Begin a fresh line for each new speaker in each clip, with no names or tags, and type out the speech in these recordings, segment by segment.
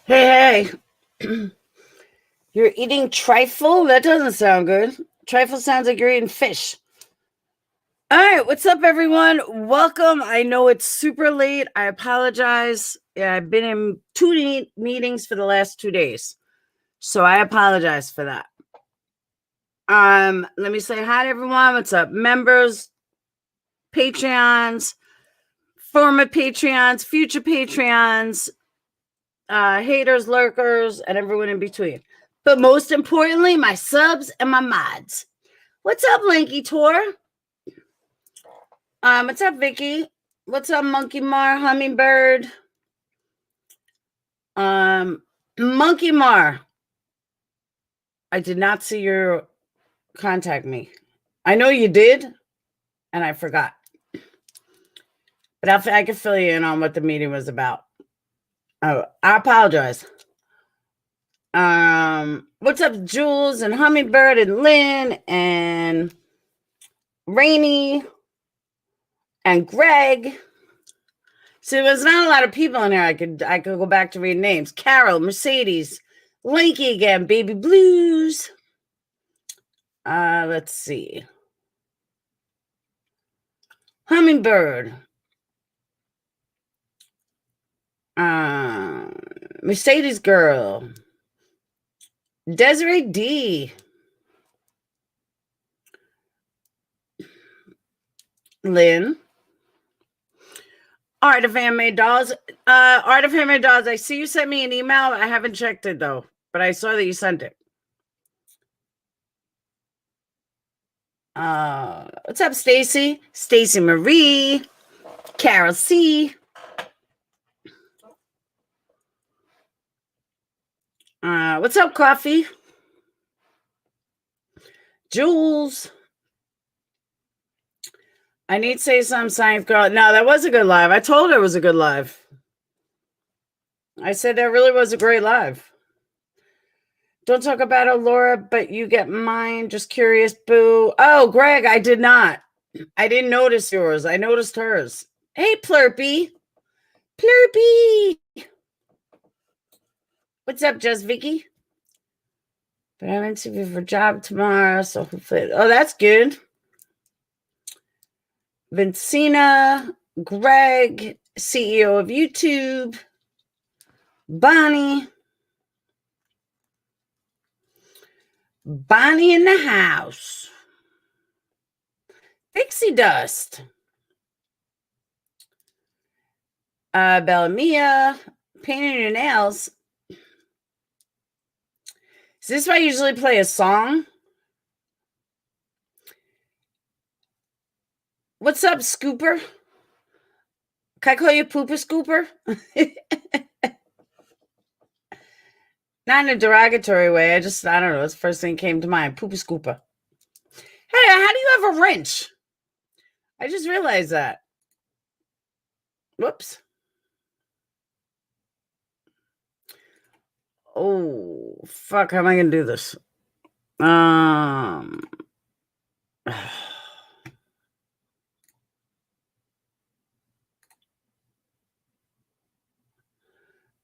Hey, hey. You're eating trifle? That doesn't sound good. Trifle sounds like you're eating fish. All right, what's up, everyone? Welcome. I know it's super late. I apologize. Yeah, I've been in two meetings for the last 2 days, so I apologize for that. Let me say hi to everyone. What's up, members, Patreons, former Patreons, future Patreons, haters, lurkers, and everyone in between. But most importantly, my subs and my mods. What's up, Lanky Tor? What's up, Vicky? What's up, Monkey Mar, Hummingbird? Monkey Mar. I did not see your contact me. I know you did, and I forgot. But I can fill you in on what the meeting was about. Oh, I apologize. What's up, Jules and Hummingbird and Lynn and Rainy and Greg? So there's not a lot of people in here. I could go back to read names. Carol, Mercedes, Lanky again, Baby Blues. Let's see. Hummingbird. Mercedes Girl. Desiree D. Lynn. Art of Handmade Dolls. Art of Handmade Dolls. I see you sent me an email. I haven't checked it though, but I saw that you sent it. What's up, Stacy? Stacy Marie. Carol C. What's up, Coffee? Jules. I need to say something, Science Girl. No, that was a good live. I told her it was a good live. I said that really was a great live. Don't talk about it, Laura, but you get mine. Just curious, boo. Oh, Greg, I did not. I didn't notice yours. I noticed hers. Hey, Plurpy. Plurpy. What's up, Just Vicky? But I'm interviewing for a job tomorrow, so hopefully. Oh, that's good. Vincina, Greg, CEO of YouTube, Bonnie in the house, Pixie Dust, Bella Mia, painting your nails. Is this why I usually play a song? What's up, Scooper? Can I call you Poopa Scooper? Not in a derogatory way. I don't know. It's the first thing that came to mind. Poopa Scooper. Hey, how do you have a wrench? I just realized that. Whoops. Oh, fuck. How am I going to do this? All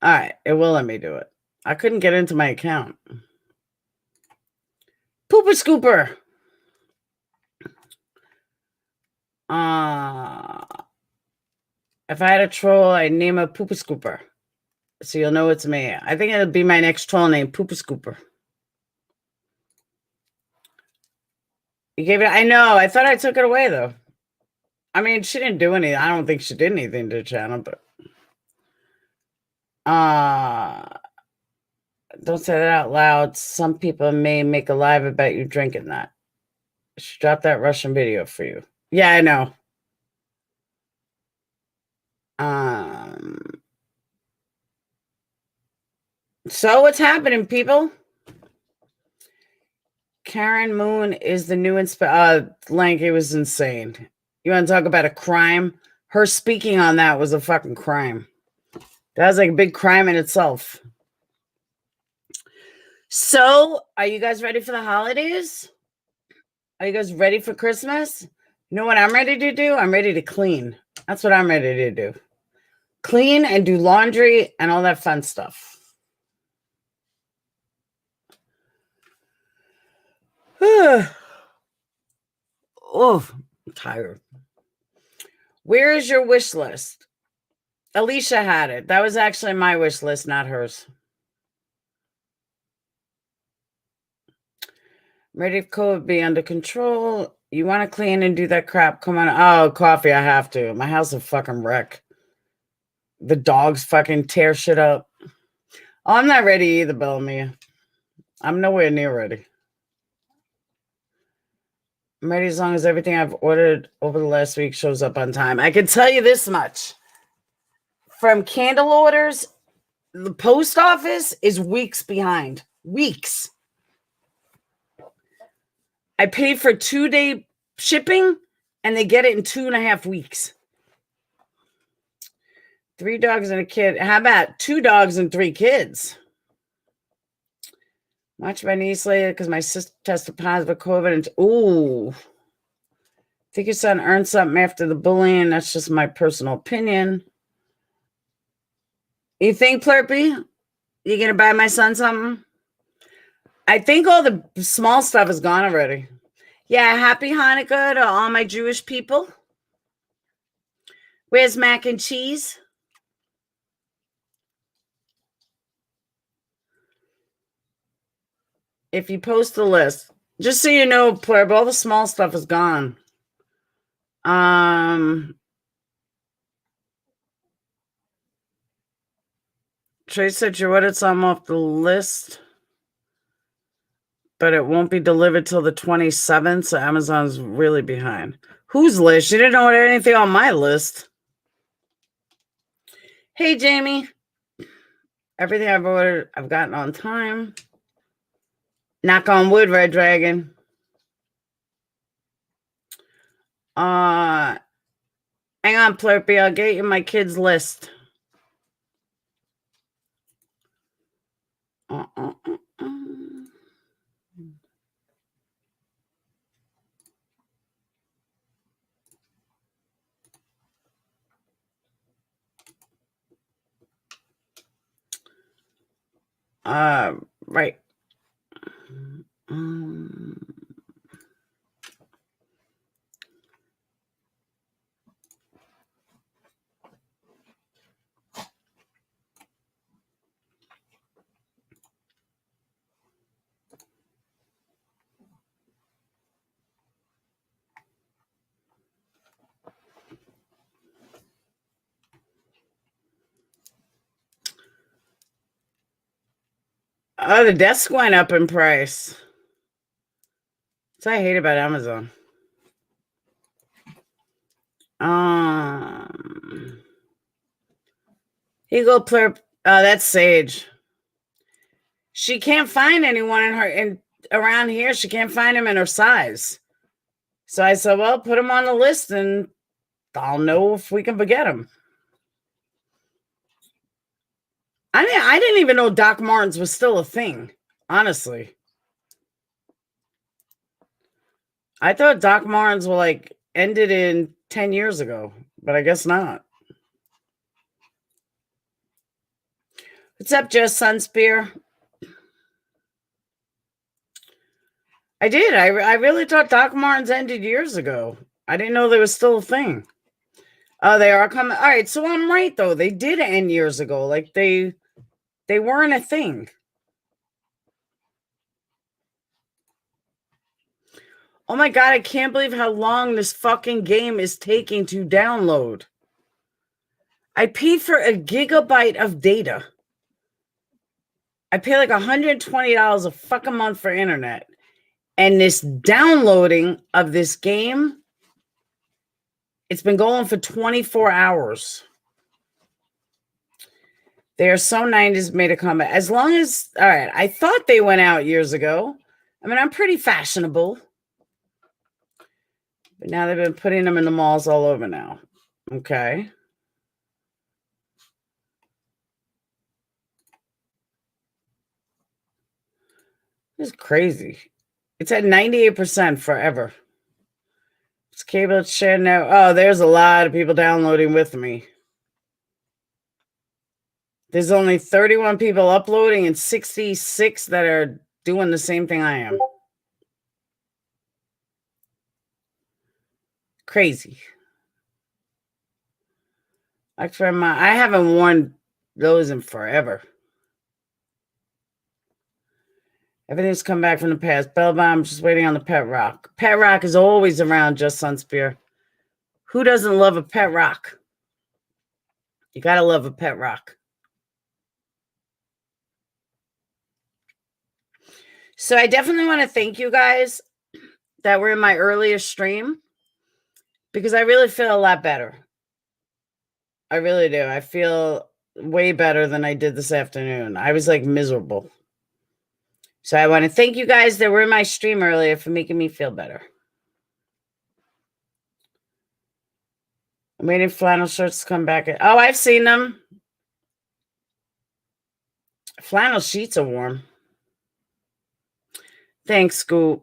right. It will let me do it. I couldn't get into my account. Poopa Scooper. If I had a troll, I'd name a Poopa Scooper. So you'll know it's me. I think it'll be my next troll name, Poopa Scooper. You gave it. I know. I thought I took it away, though. I mean, she didn't do anything. I don't think she did anything to the channel, but. Don't say that out loud. Some people may make a live about you drinking that. She dropped that Russian video for you. Yeah, I know. So what's happening, people? Karen Moon is the new Lanky was insane. You want to talk about a crime? Her speaking on that was a fucking crime. That was like a big crime in itself. So, are you guys ready for the holidays? Are you guys ready for Christmas? You know what I'm ready to do? I'm ready to clean. That's what I'm ready to do. Clean and do laundry and all that fun stuff. Oh, I'm tired. Where is your wish list? Alicia had it. That was actually my wish list, not hers. Ready for COVID be under control. You want to clean and do that crap? Come on. Oh, coffee. I have to. My house is a fucking wreck. The dogs fucking tear shit up. Oh, I'm not ready either, Bellamy. I'm nowhere near ready. I'm ready as long as everything I've ordered over the last week shows up on time. I can tell you this much. From candle orders, the post office is weeks behind. Weeks. I paid for 2-day shipping, and they get it in 2.5 weeks. 3 dogs and a kid. How about 2 dogs and 3 kids? Watch my niece later because my sister tested positive for COVID. And ooh, think your son earned something after the bullying. That's just my personal opinion. You think, Plurpy? You gonna buy my son something? I think all the small stuff is gone already. Yeah, happy Hanukkah to all my Jewish people. Where's mac and cheese? If you post the list, just so you know, Plurb, all the small stuff is gone. Trace said you ordered some off the list, but it won't be delivered till the 27th, so Amazon's really behind. Whose list? You didn't order anything on my list. Hey, Jamie. Everything I've ordered, I've gotten on time. Knock on wood, Red Dragon. Hang on, Plurpy. I'll get you my kids' list. Right. Oh, the desk went up in price. That's what I hate about Amazon. Here you go, Plurp. That's Sage. She can't find anyone around here. She can't find him in her size. So I said, well, put him on the list and I'll know if we can get him. I didn't even know Doc Martens was still a thing, honestly. I thought Doc Martens were like ended in 10 years ago, but I guess not. What's up, Just Sunspear? I did. I really thought Doc Martens ended years ago. I didn't know there was still a thing. Oh, they are coming. All right, so I'm right though. They did end years ago. Like they weren't a thing. Oh my God, I can't believe how long this fucking game is taking to download. I paid for a gigabyte of data. I pay like $120 a fucking month for internet. And this downloading of this game, it's been going for 24 hours. They are so 90s, made a comment. As long as, all right, I thought they went out years ago. I mean, I'm pretty fashionable. But now they've been putting them in the malls all over now. Okay. This is crazy. It's at 98% forever. It's cable share now. Oh, there's a lot of people downloading with me. There's only 31 people uploading and 66 that are doing the same thing I am. Crazy. Like for I haven't worn those in forever. Everything's come back from the past. Bellbomb, just waiting on the pet rock. Pet rock is always around, Just Sunspear. Who doesn't love a pet rock? You gotta love a pet rock. So I definitely want to thank you guys that were in my earliest stream because I really feel a lot better. I really do. I feel way better than I did this afternoon. I was like miserable. So I want to thank you guys that were in my stream earlier for making me feel better. I'm waiting for flannel shirts to come back. Oh, I've seen them. Flannel sheets are warm. Thanks, Scoop.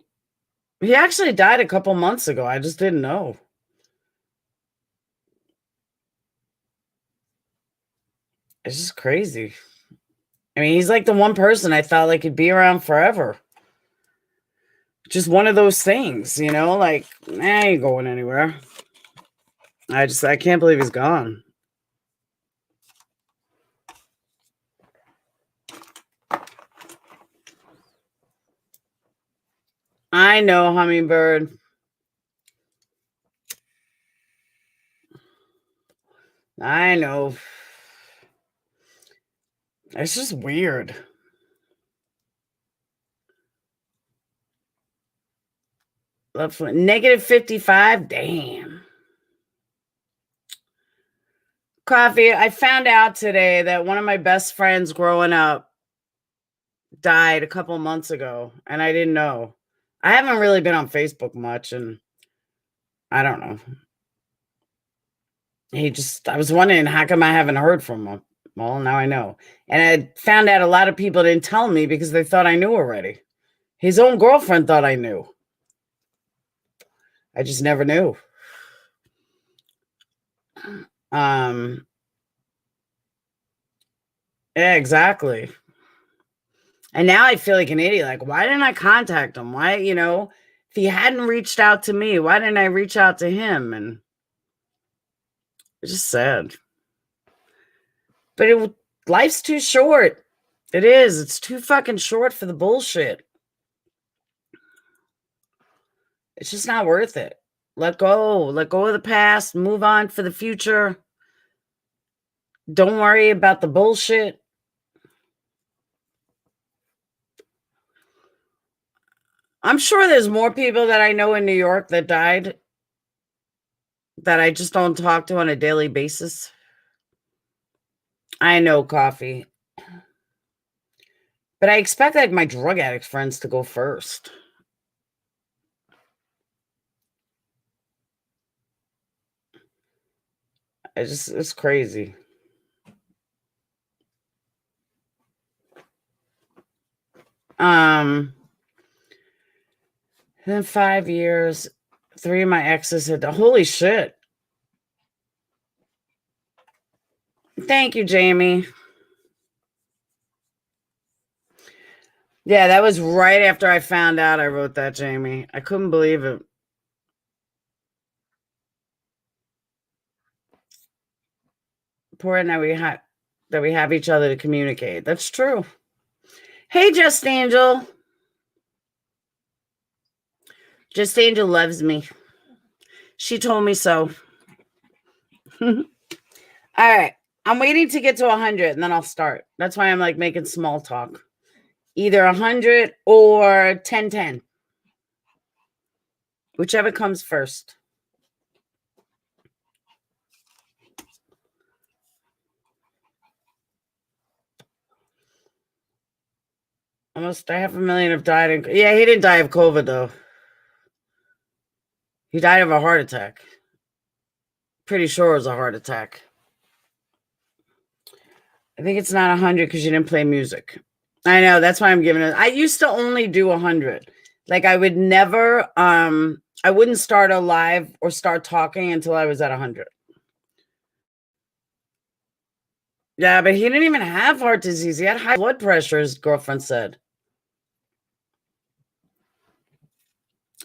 He actually died a couple months ago. I just didn't know. It's just crazy. I mean, he's like the one person I thought like he'd be around forever. Just one of those things, you know, like, I ain't going anywhere. I can't believe he's gone. I know, Hummingbird. I know. It's just weird. Negative 55. Damn. Coffee. I found out today that one of my best friends growing up died a couple months ago, and I didn't know. I haven't really been on Facebook much, and I don't know. I was wondering, how come I haven't heard from him? Well, now I know. And I found out a lot of people didn't tell me because they thought I knew already. His own girlfriend thought I knew. I just never knew. Yeah, exactly. And now I feel like an idiot. Like, why didn't I contact him? Why, if he hadn't reached out to me, why didn't I reach out to him? And it's just sad. But life's too short. It is. It's too fucking short for the bullshit. It's just not worth it. Let go. Let go of the past. Move on for the future. Don't worry about the bullshit. I'm sure there's more people that I know in New York that died that I just don't talk to on a daily basis. I know, Coffee. But I expect like my drug addict friends to go first. It's crazy. Then 5 years, 3 of my exes had holy shit. Thank you, Jamie. Yeah, that was right after I found out I wrote that, Jamie. I couldn't believe it. Important that we have each other to communicate. That's true. Hey, Just Angel. Just Angel loves me. She told me so. All right. I'm waiting to get to 100 and then I'll start. That's why I'm like making small talk. Either 100 or 1010. Whichever comes first. Almost 500,000 have died. Yeah, he didn't die of COVID, though. He died of a heart attack. Pretty sure it was a heart attack. I think it's not 100 because you didn't play music. I know. That's why I'm giving it. I used to only do 100. Like, I would never, I wouldn't start a live or start talking until I was at 100. Yeah, but he didn't even have heart disease. He had high blood pressure, his girlfriend said.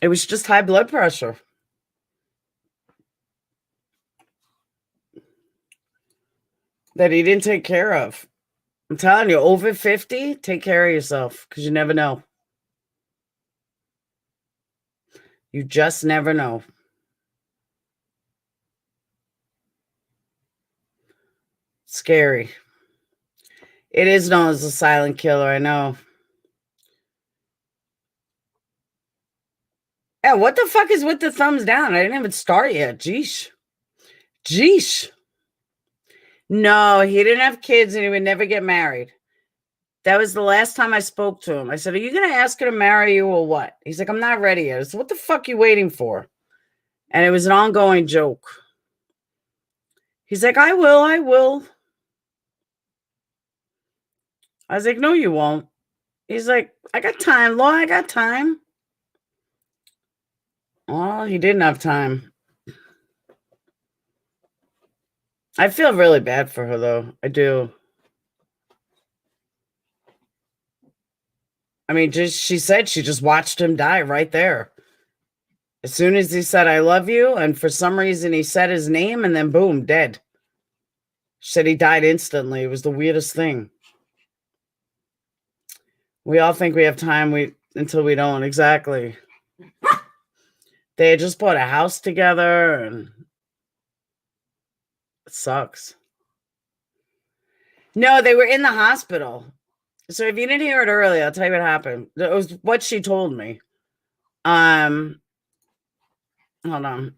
It was just high blood pressure. that he didn't take care of. I'm telling you, over 50, take care of yourself because you never know. You just never know. Scary. It is known as a silent killer, I know. Yeah, what the fuck is with the thumbs down? I didn't even start yet. Jeesh. No, he didn't have kids and he would never get married. That was the last time I spoke to him. I said, are you going to ask her to marry you or what? He's like, I'm not ready yet. I said, what the fuck are you waiting for? And it was an ongoing joke. He's like, I will. I was like, no, you won't. He's like, I got time, Law. I got time. Well, he didn't have time. I feel really bad for her, though. I do. I mean, she said she just watched him die right there. As soon as he said, I love you, and for some reason he said his name, and then boom, dead. She said he died instantly. It was the weirdest thing. We all think we have time until we don't. Exactly. They had just bought a house together, and it sucks. No, they were in the hospital. So if you didn't hear it earlier, I'll tell you what happened. It was what she told me. Hold on.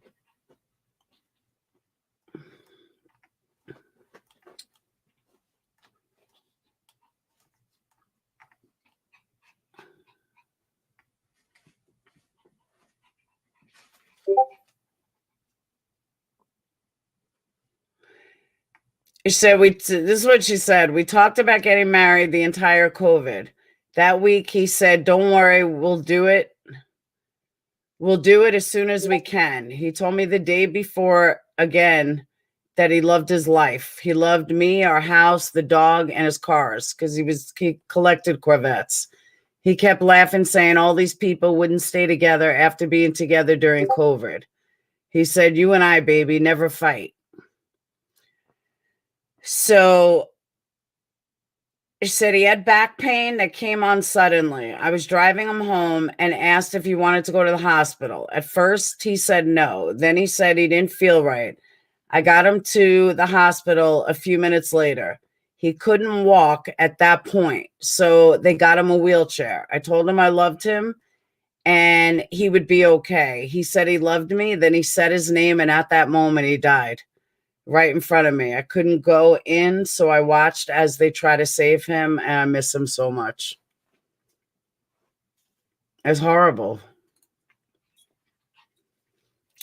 She said this is what she said. We talked about getting married the entire COVID. That week he said, don't worry, we'll do it. We'll do it as soon as we can. He told me the day before again that he loved his life. He loved me, our house, the dog, and his cars because he collected Corvettes. He kept laughing, saying all these people wouldn't stay together after being together during COVID. He said, you and I, baby, never fight. So he said he had back pain that came on suddenly. I was driving him home and asked if he wanted to go to the hospital. At first, he said no. Then he said he didn't feel right. I got him to the hospital a few minutes later. He couldn't walk at that point, so they got him a wheelchair. I told him I loved him and he would be okay. He said he loved me. Then he said his name, and at that moment, he died. Right in front of me. I couldn't go in, so I watched as they try to save him, and I miss him so much. It's horrible.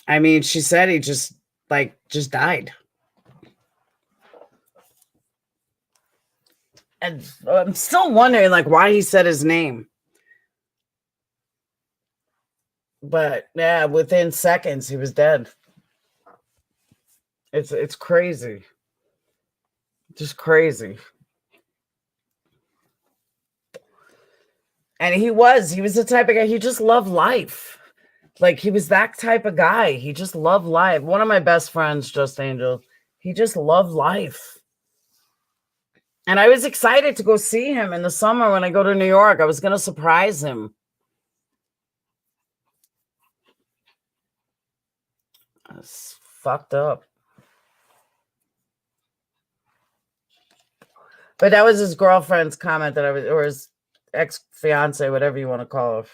I mean, she said he just died. And I'm still wondering, why he said his name. But yeah, within seconds, he was dead. It's crazy. Just crazy. And he was the type of guy, he just loved life. He was that type of guy. He just loved life. One of my best friends, Just Angel, he just loved life. And I was excited to go see him in the summer when I go to New York. I was going to surprise him. It's fucked up. But that was his girlfriend's comment or his ex-fiance, whatever you want to call her.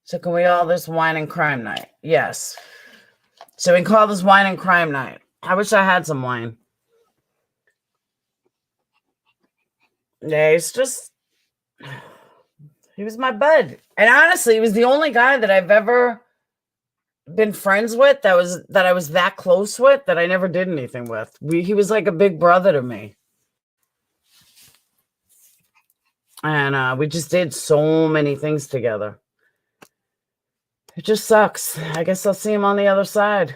So can we call this wine and crime night? Yes. So we can call this wine and crime night. I wish I had some wine. Yeah, he was my bud. And honestly, he was the only guy that I've ever been friends with that I was that close with that I never did anything with. He was like a big brother to me. And we just did so many things together. It just sucks. I guess I'll see him on the other side.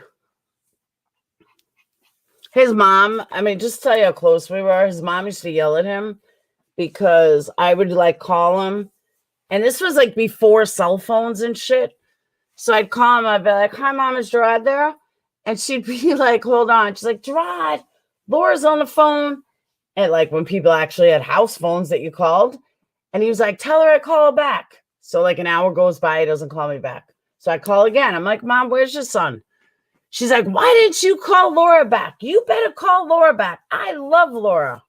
His mom, I mean, just to tell you how close we were, his mom used to yell at him because I would call him. And this was before cell phones and shit. So I'd call him, I'd be like, hi, Mom, is Gerard there? And she'd be like, hold on. She's like, Gerard, Laura's on the phone. And like when people actually had house phones that you called. And he was like, tell her I call her back. So like an hour goes by, he doesn't call me back. So I call again. I'm like, Mom, where's your son? She's like, why didn't you call Laura back? You better call Laura back. I love Laura.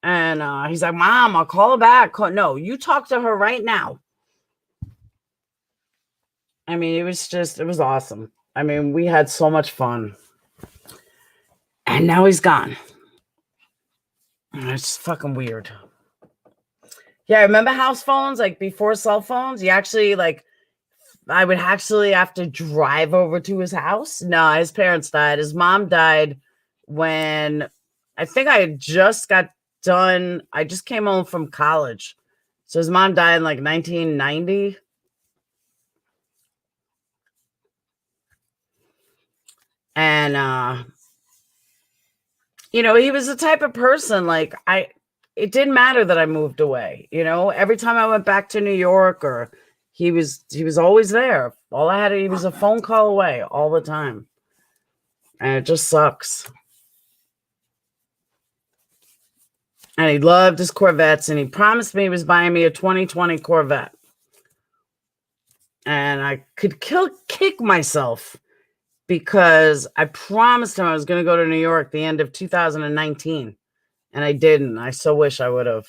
And he's like, Mom, I'll call her back. No, you talk to her right now. I mean, it was awesome. I mean, we had so much fun. And now he's gone. It's fucking weird. Yeah, remember house phones? Like before cell phones? You actually like, I would actually have to drive over to his house. No, his parents died. His mom died when I think I just got done. I just came home from college. So his mom died in like 1990. And, you know, he was the type of person like it didn't matter that I moved away. You know, every time I went back to New York or he was always there. All I had, he was a phone call away all the time. And it just sucks. And he loved his Corvettes, and he promised me he was buying me a 2020 Corvette. And I could kick myself because I promised him I was going to go to New York the end of 2019. And I didn't. I so wish I would have.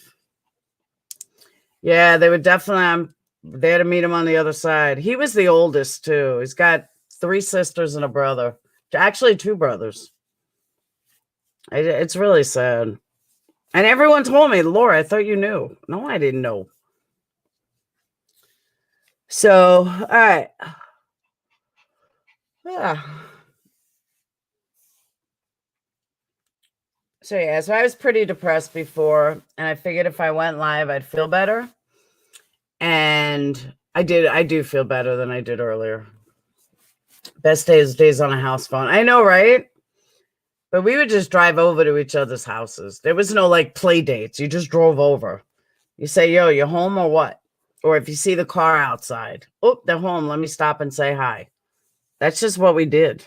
Yeah, they would definitely. I'm there to meet him on the other side. He was the oldest, too. He's got 3 sisters and a brother. Actually, 2 brothers. It's really sad. And everyone told me, Laura, I thought you knew. No, I didn't know. So, all right. Yeah. So, yeah, so I was pretty depressed before, and I figured if I went live, I'd feel better. And I did. I do feel better than I did earlier. Best days on a house phone. I know, right? But we would just drive over to each other's houses. There was no like play dates. You just drove over. You say, yo, you home or what? Or if you see the car outside, oh, they're home. Let me stop and say hi. That's just what we did.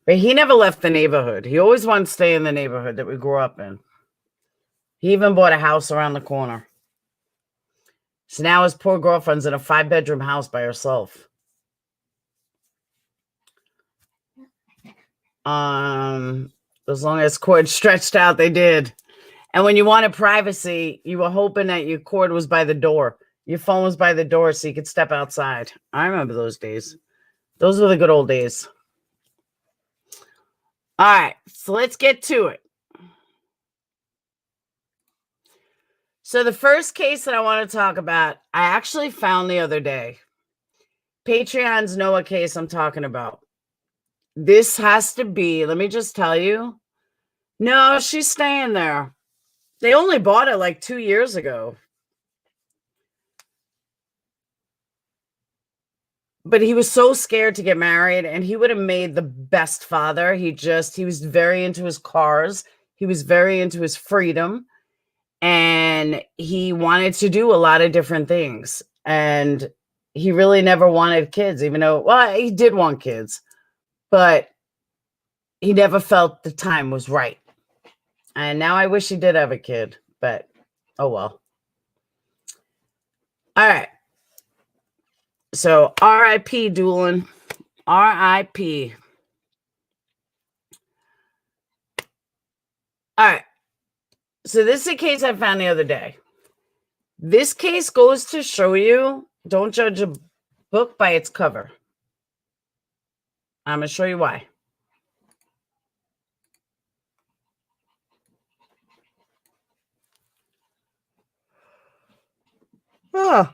But he never left the neighborhood. He always wanted to stay in the neighborhood that we grew up in. He even bought a house around the corner. So now his poor girlfriend's in a 5-bedroom house by herself. As long as cord stretched out, they did. And when you wanted privacy, you were hoping that your cord was by the door. Your phone was by the door so you could step outside. I remember those days. Those were the good old days. All right, so let's get to it. So the first case that I want to talk about, I actually found the other day. Patreons know what case I'm talking about. This has to be, let me just tell you. No, she's staying there. They only bought it like 2 years ago. But he was so scared to get married, and he would have made the best father. He was very into his cars. He was very into his freedom. And he wanted to do a lot of different things. And he really never wanted kids, even though, well, he did want kids. But he never felt the time was right. And now I wish he did have a kid, but oh well. All right. So R.I.P. Doolin. R.I.P. All right. So this is a case I found the other day. This case goes to show you, don't judge a book by its cover. I'm going to show you why. Oh.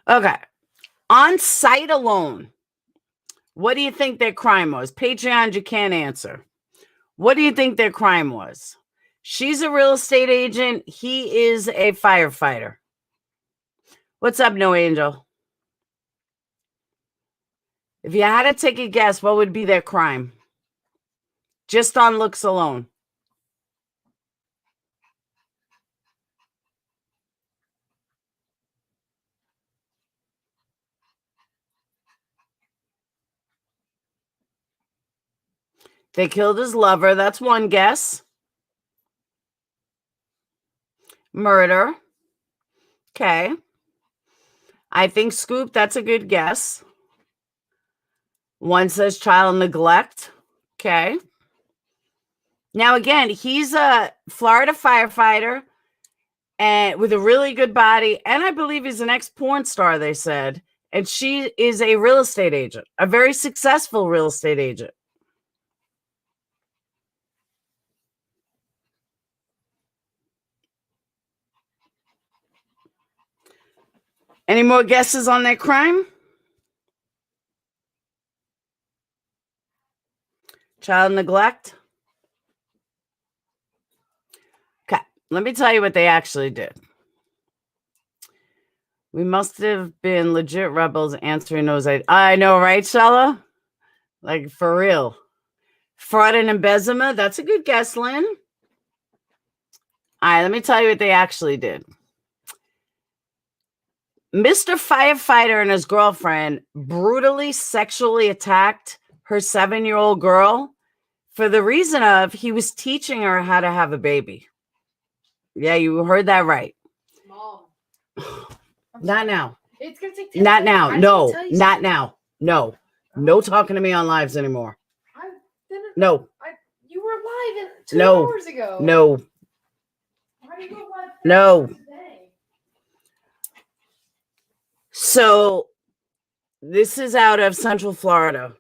Okay. On sight alone, what do you think their crime was? Patreon, you can't answer. What do you think their crime was? She's a real estate agent. He is a firefighter. What's up, No Angel? If you had to take a guess, what would be their crime? Just on looks alone. They killed his lover. That's one guess. Murder. Okay. I think Scoop, that's a good guess. One says child neglect. Okay. Now, again, he's a Florida firefighter and with a really good body. And I believe he's an ex-porn star, they said. And she is a real estate agent, a very successful real estate agent. Any more guesses on that crime? Child neglect. Okay, let me tell you what they actually did. We must have been legit rebels answering those. I know, right, Shella? Like, for real. Fraud and embezzlement. That's a good guess, Lynn. All right, let me tell you what they actually did. Mr. Firefighter and his girlfriend brutally sexually attacked her 7-year-old girl for the reason of he was teaching her how to have a baby. Yeah, you heard that right.
Mom.
Not now.
It's going to take 10
Not now. No, not
something.
now. No. No talking to me on lives anymore. No.
You were live 2
No.
hours ago.
No.
Why do you go live
No.
today?
So this is out of Central Florida.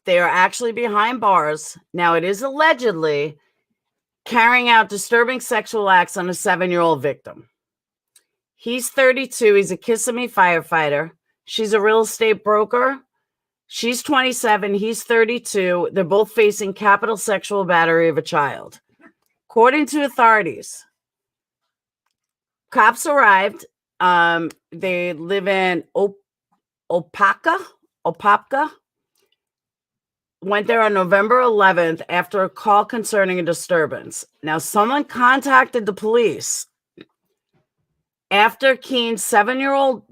They are actually behind bars. Now, it is allegedly carrying out disturbing sexual acts on a 7-year-old victim. He's 32. He's a Kissimmee firefighter. She's a real estate broker. She's 27. He's 32. They're both facing capital sexual battery of a child. According to authorities, cops arrived. They live in Opapka. Went there on November 11th after a call concerning a disturbance. Now, someone contacted the police after Keene's 7-year-old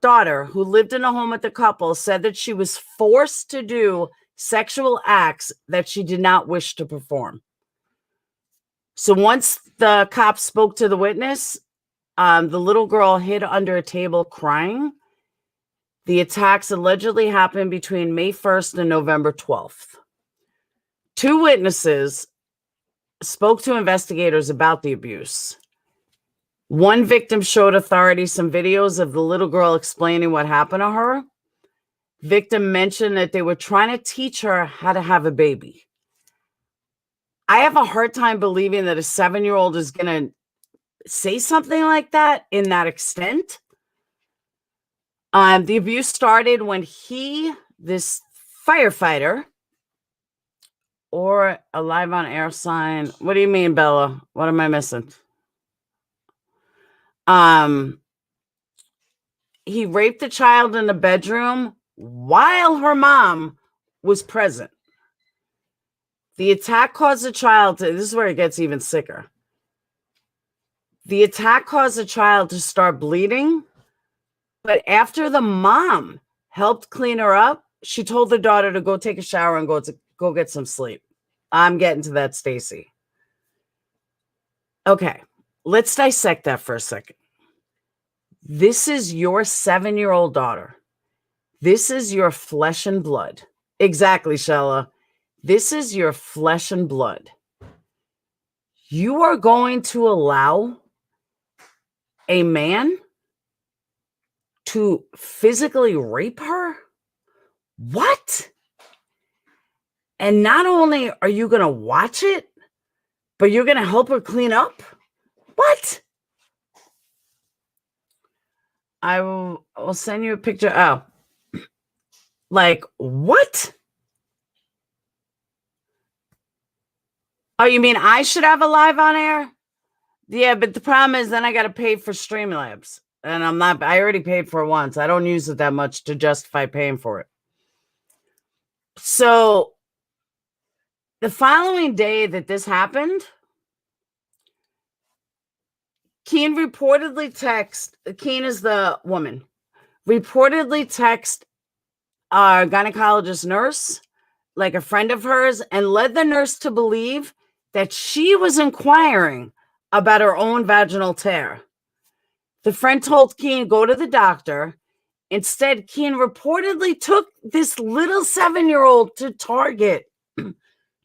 daughter, who lived in a home with the couple, said that she was forced to do sexual acts that she did not wish to perform. So once the cops spoke to the witness, the little girl hid under a table crying. The attacks allegedly happened between May 1st and November 12th. 2 witnesses spoke to investigators about the abuse. One victim showed authorities some videos of the little girl explaining what happened to her. Victim mentioned that they were trying to teach her how to have a baby. I have a hard time believing that a 7-year-old is going to say something like that in that extent. The abuse started when this firefighter, or a live on air sign. What do you mean, Bella? What am I missing? He raped the child in the bedroom while her mom was present. The attack caused the child to, this is where it gets even sicker. The attack caused the child to start bleeding, but after the mom helped clean her up, she told the daughter to go take a shower and go get some sleep. I'm getting to that, Stacy. Okay, let's dissect that for a second. This is your 7-year-old daughter. This is your flesh and blood. Exactly, Shella. This is your flesh and blood. You are going to allow a man to physically rape her? What? And not only are you going to watch it, but you're going to help her clean up? What? I will send you a picture. Oh, like what? Oh, you mean I should have a live on air? Yeah, but the problem is then I got to pay for Streamlabs. And I already paid for it once. I don't use it that much to justify paying for it. So the following day that this happened, Keene is the woman, reportedly text our gynecologist nurse like a friend of hers, and led the nurse to believe that she was inquiring about her own vaginal tear. The friend told Keene, go to the doctor. Instead, Keene reportedly took this little 7-year-old to Target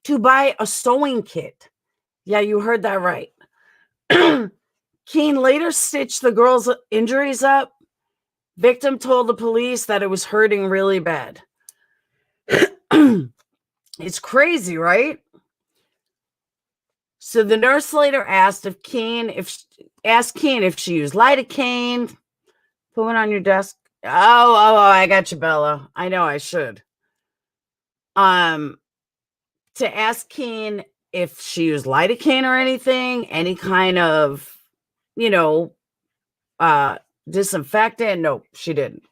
to buy a sewing kit. Yeah, you heard that right. Keene later stitched the girl's injuries up. Victim told the police that it was hurting really bad. It's crazy, right? So the nurse later asked Keene if she used lidocaine. Put it on your desk. Oh, I got you, Bella. I know I should. To ask Keene if she used lidocaine or anything, any kind of, disinfectant. No, she didn't.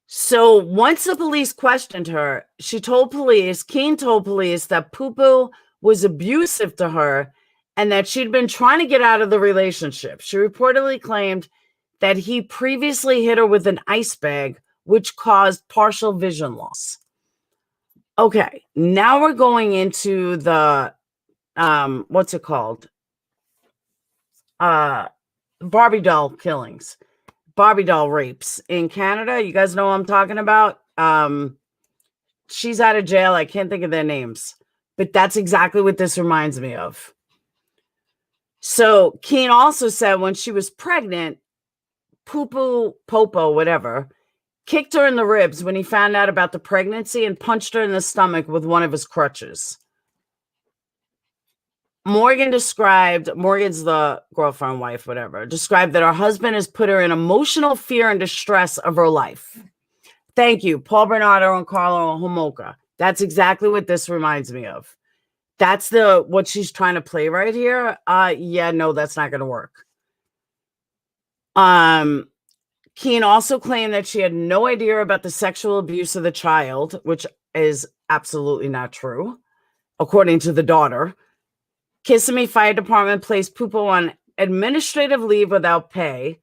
So once the police questioned her, Keene told police that Pupo was abusive to her and that she'd been trying to get out of the relationship. She reportedly claimed that he previously hit her with an ice bag, which caused partial vision loss. Okay, now we're going into the, what's it called? Barbie doll killings. Barbie doll rapes in Canada. You guys know what I'm talking about? She's out of jail. I can't think of their names, but that's exactly what this reminds me of. So Keene also said when she was pregnant, Pupo, whatever, kicked her in the ribs when he found out about the pregnancy and punched her in the stomach with one of his crutches. Morgan's the girlfriend, wife, whatever, described that her husband has put her in emotional fear and distress of her life. Thank you, Paul Bernardo and Carlo Homolka. That's exactly what this reminds me of. That's what she's trying to play right here. Yeah, no, that's not going to work. Keene also claimed that she had no idea about the sexual abuse of the child, which is absolutely not true, according to the daughter. Kissimmee Fire Department placed Pupo on administrative leave without pay.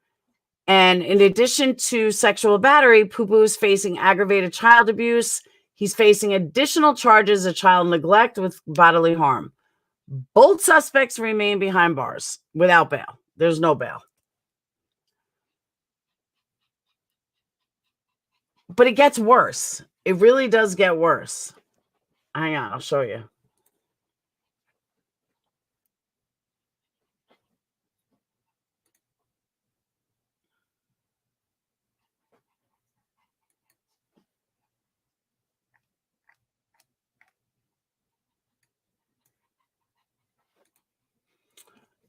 And in addition to sexual battery, Pupo is facing aggravated child abuse. He's facing additional charges of child neglect with bodily harm. Both suspects remain behind bars without bail. There's no bail. But it gets worse. It really does get worse. Hang on, I'll show you.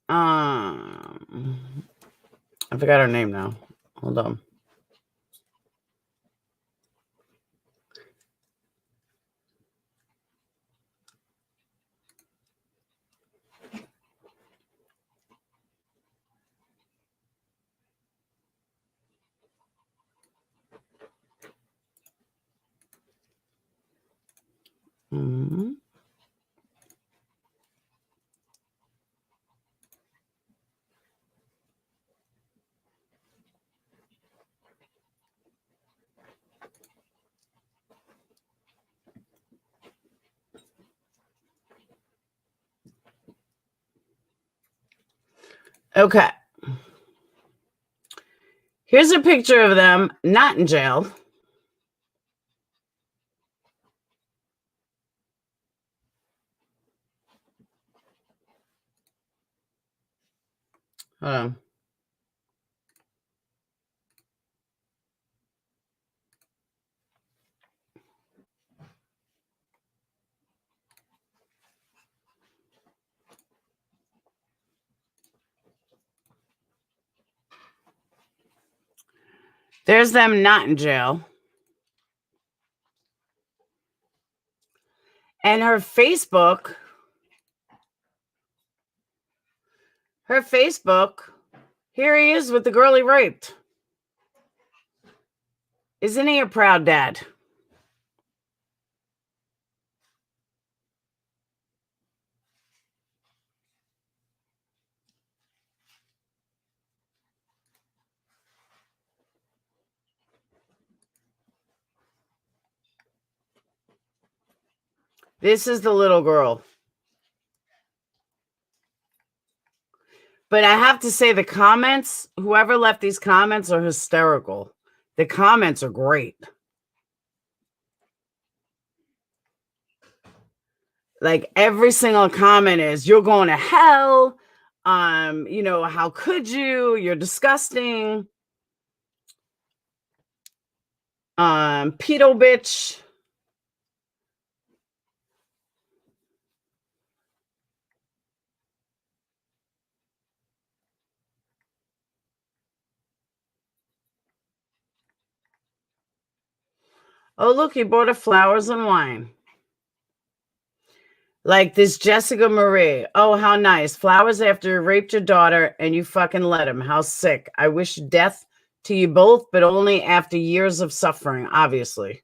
I forgot her name now. Hold on. Mm-hmm. Okay. Here's a picture of them not in jail. Hold on. There's them not in jail. And her Facebook, here he is with the girl he raped. Isn't he a proud dad? This is the little girl. But I have to say the comments, whoever left these comments are hysterical. The comments are great. Like every single comment is, you're going to hell. You know, how could you? You're disgusting. Pedo bitch. Oh, look, he bought her flowers and wine. Like this Jessica Marie. Oh, how nice. Flowers after you raped your daughter and you fucking let him. How sick. I wish death to you both, but only after years of suffering, obviously.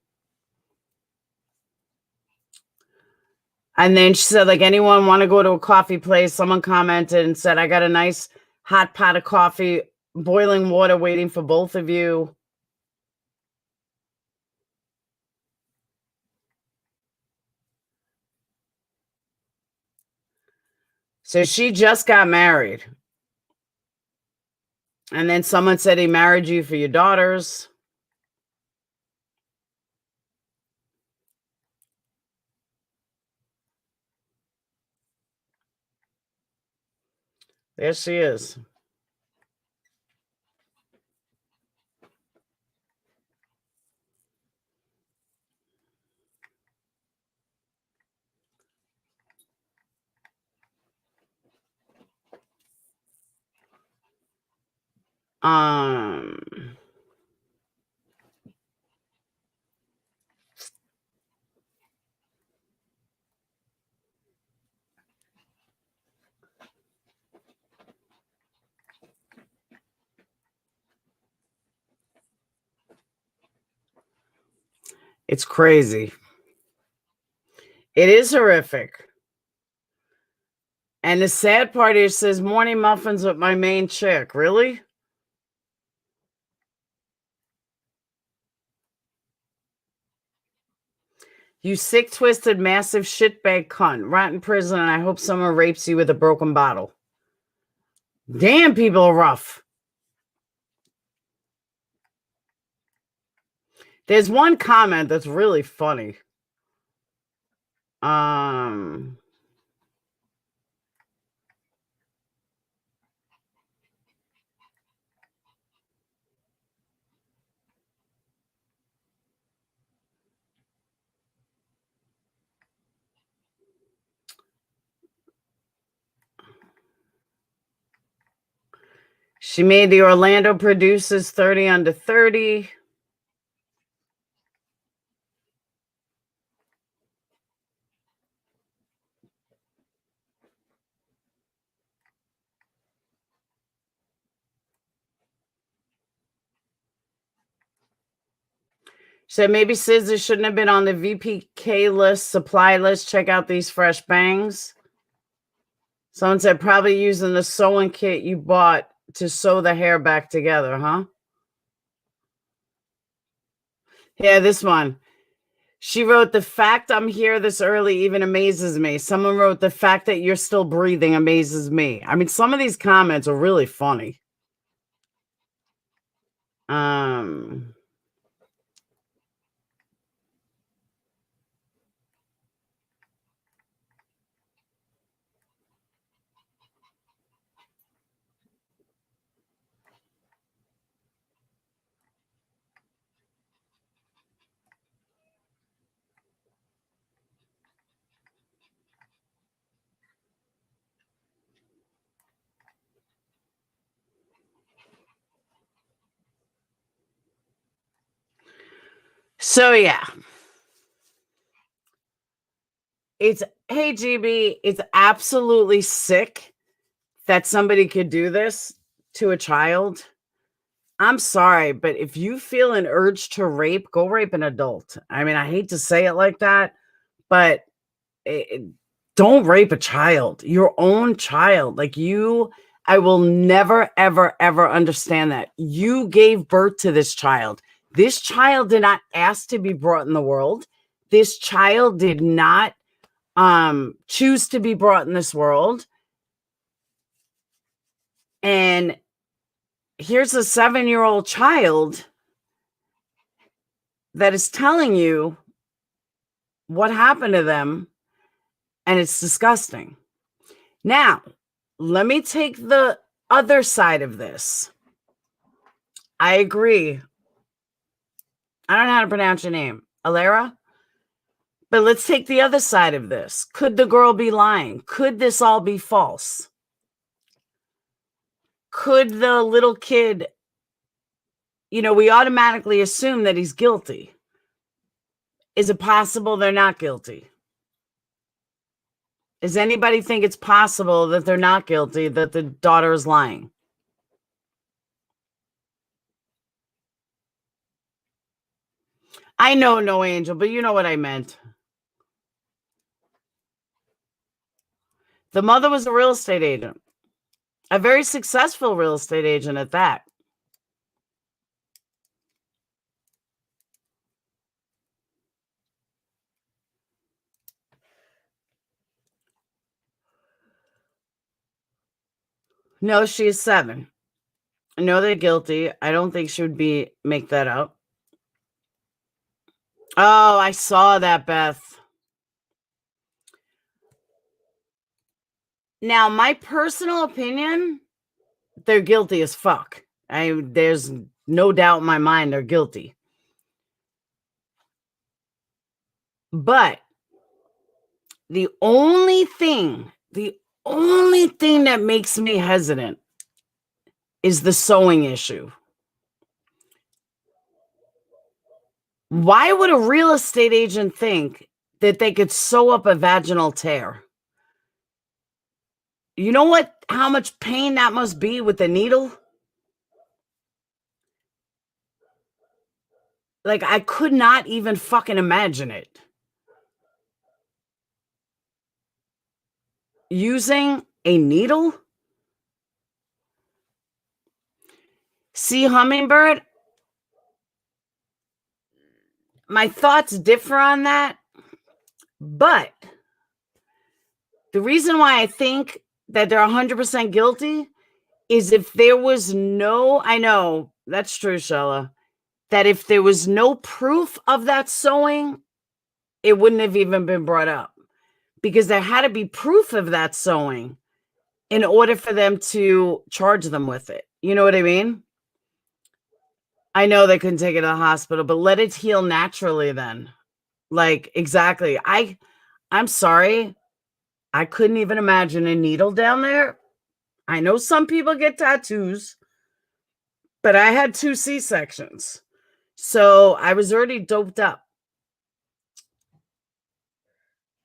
And then she said, like, anyone want to go to a coffee place? Someone commented and said, I got a nice hot pot of coffee, boiling water waiting for both of you. So she just got married. And then someone said he married you for your daughters. There she is. It's crazy. It is horrific. And the sad part is, it says morning muffins with my main chick. Really? You sick, twisted, massive shitbag cunt. Rot in prison, and I hope someone rapes you with a broken bottle. Damn, people are rough. There's one comment that's really funny. She made the Orlando producers 30 under 30. Said maybe scissors shouldn't have been on the VPK list, supply list. Check out these fresh bangs. Someone said probably using the sewing kit you bought to sew the hair back together, huh? Yeah, this one. She wrote, the fact I'm here this early even amazes me. Someone wrote, the fact that you're still breathing amazes me. I mean, some of these comments are really funny. So yeah. It's, hey GB, it's absolutely sick that somebody could do this to a child. I'm sorry, but if you feel an urge to rape, go rape an adult. I mean, I hate to say it like that, but don't rape a child, your own child. Like I will never, ever, ever understand that. You gave birth to this child. This child did not ask to be brought in the world. This child did not choose to be brought in this world. And here's a 7-year-old child that is telling you what happened to them, and it's disgusting. Now, let me take the other side of this. I agree. I don't know how to pronounce your name. Alera? But let's take the other side of this. Could the girl be lying? Could this all be false? Could the little kid, we automatically assume that he's guilty. Is it possible they're not guilty? Does anybody think it's possible that they're not guilty, that the daughter is lying? I know, no, Angel, but you know what I meant. The mother was a real estate agent, a very successful real estate agent at that. No, she is 7. No, they're guilty. I don't think she would make that up. Oh, I saw that, Beth. Now, my personal opinion, they're guilty as fuck. There's no doubt in my mind they're guilty. But the only thing that makes me hesitant is the sewing issue. Why would a real estate agent think that they could sew up a vaginal tear? You know how much pain that must be with the needle? Like, I could not even fucking imagine it. Using a needle? See, Hummingbird, my thoughts differ on that, but the reason why I think that they're 100% guilty is if there was I know, that's true, Shella, that if there was no proof of that sewing, it wouldn't have even been brought up, because there had to be proof of that sewing in order for them to charge them with it. You know what I mean? I know they couldn't take it to the hospital, but let it heal naturally then. Like, exactly. I'm sorry. I couldn't even imagine a needle down there. I know some people get tattoos, but I had 2 C-sections. So I was already doped up.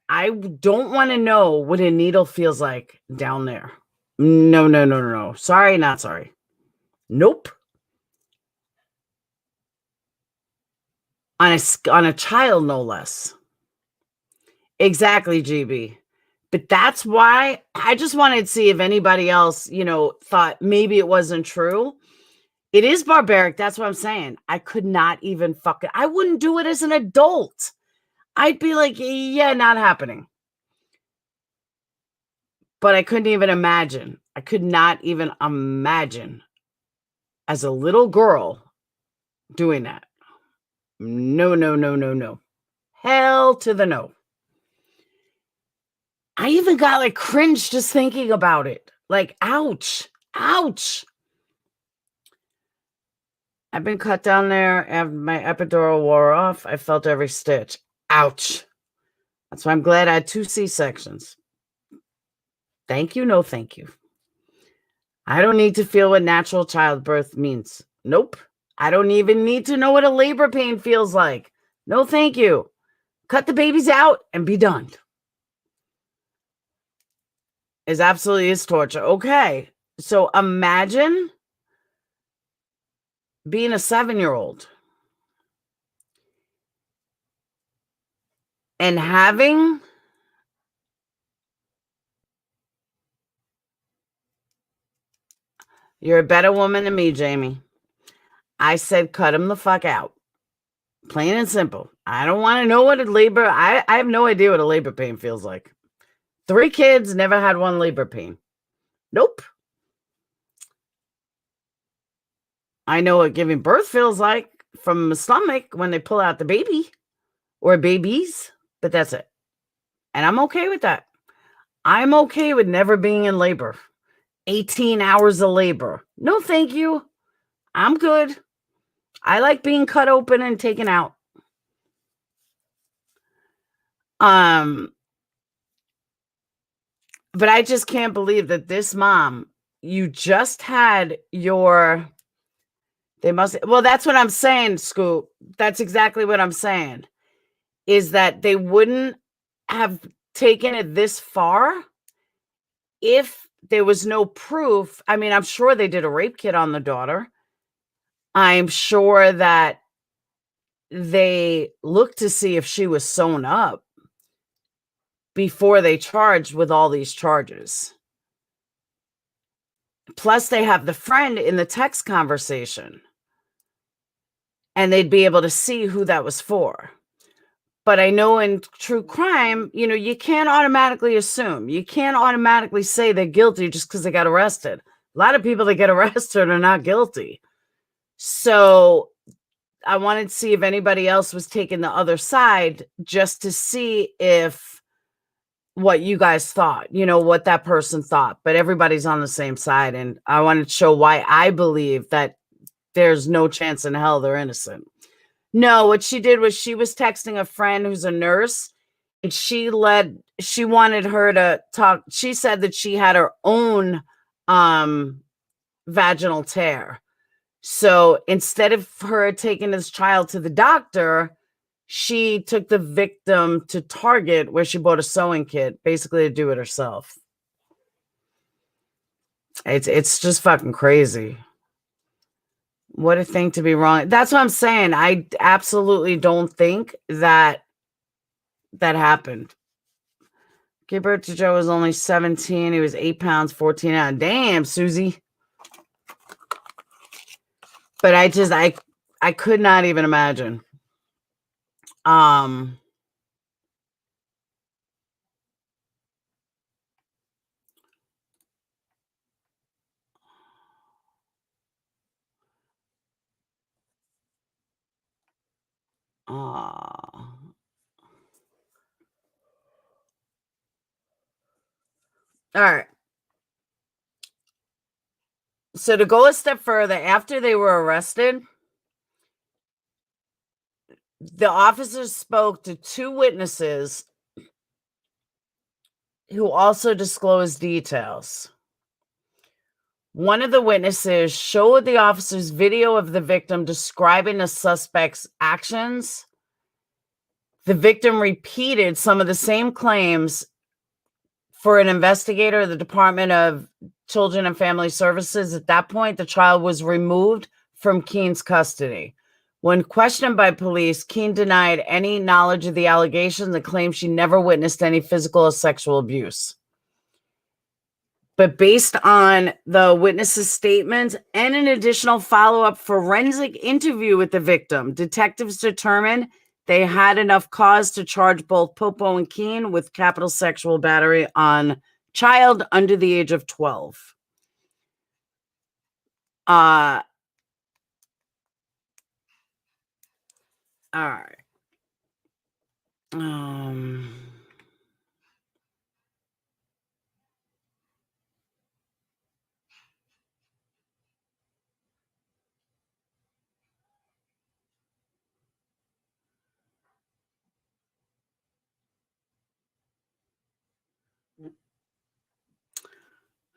I don't want to know what a needle feels like down there. No. Sorry, not sorry. Nope. On a child, no less. Exactly, GB. But that's why I just wanted to see if anybody else, thought maybe it wasn't true. It is barbaric. That's what I'm saying. I could not even I wouldn't do it as an adult. I'd be like, yeah, not happening. But I couldn't even imagine. I could not even imagine as a little girl doing that. No. Hell to the no. I even got like cringe just thinking about it. Like, ouch. I've been cut down there after my epidural wore off. I felt every stitch. Ouch. That's why I'm glad I had 2 C-sections. Thank you. No, thank you. I don't need to feel what natural childbirth means. Nope. I don't even need to know what a labor pain feels like. No, thank you. Cut the babies out and be done. It absolutely is torture. Okay. So imagine being a 7-year-old and having you're a better woman than me, Jamie. I said cut him the fuck out. Plain and simple. I don't want to know what a labor. I have no idea what a labor pain feels like. 3 kids, never had one labor pain. Nope. I know what giving birth feels like from the stomach when they pull out the baby or babies, but that's it. And I'm okay with that. I'm okay with never being in labor. 18 hours of labor. No, thank you. I'm good. I like being cut open and taken out. But I just can't believe that this mom, you just had your, well, that's what I'm saying, Scoop. That's exactly what I'm saying, is that they wouldn't have taken it this far if there was no proof. I mean, I'm sure they did a rape kit on the daughter. I'm sure that they looked to see if she was sewn up before they charged with all these charges. Plus, they have the friend in the text conversation, and they'd be able to see who that was for. But I know in true crime, you can't automatically assume. You can't automatically say they're guilty just because they got arrested. A lot of people that get arrested are not guilty. So I wanted to see if anybody else was taking the other side, just to see if what you guys thought, what that person thought. But everybody's on the same side. And I wanted to show why I believe that there's no chance in hell they're innocent. No, what she did was she was texting a friend who's a nurse, and she wanted her to talk. She said that she had her own vaginal tear. So instead of her taking this child to the doctor, she took the victim to Target, where she bought a sewing kit, basically to do it herself. It's just fucking crazy. What a thing to be wrong. That's what I'm saying. I absolutely don't think that happened. Gave birth to Joe was only 17. He was 8 pounds, 14 ounces. Damn, Susie. But I could not even imagine. All right. So to go a step further, after they were arrested, the officers spoke to 2 witnesses who also disclosed details. One of the witnesses showed the officers video of the victim describing the suspect's actions. The victim repeated some of the same claims for an investigator of the Department of Children and Family Services. At that point, the child was removed from Keene's custody. When questioned by police, Keene denied any knowledge of the allegations and claimed she never witnessed any physical or sexual abuse. But based on the witness's statements and an additional follow-up forensic interview with the victim, detectives determined they had enough cause to charge both Pupo and Keene with capital sexual battery on child under the age of 12. All right.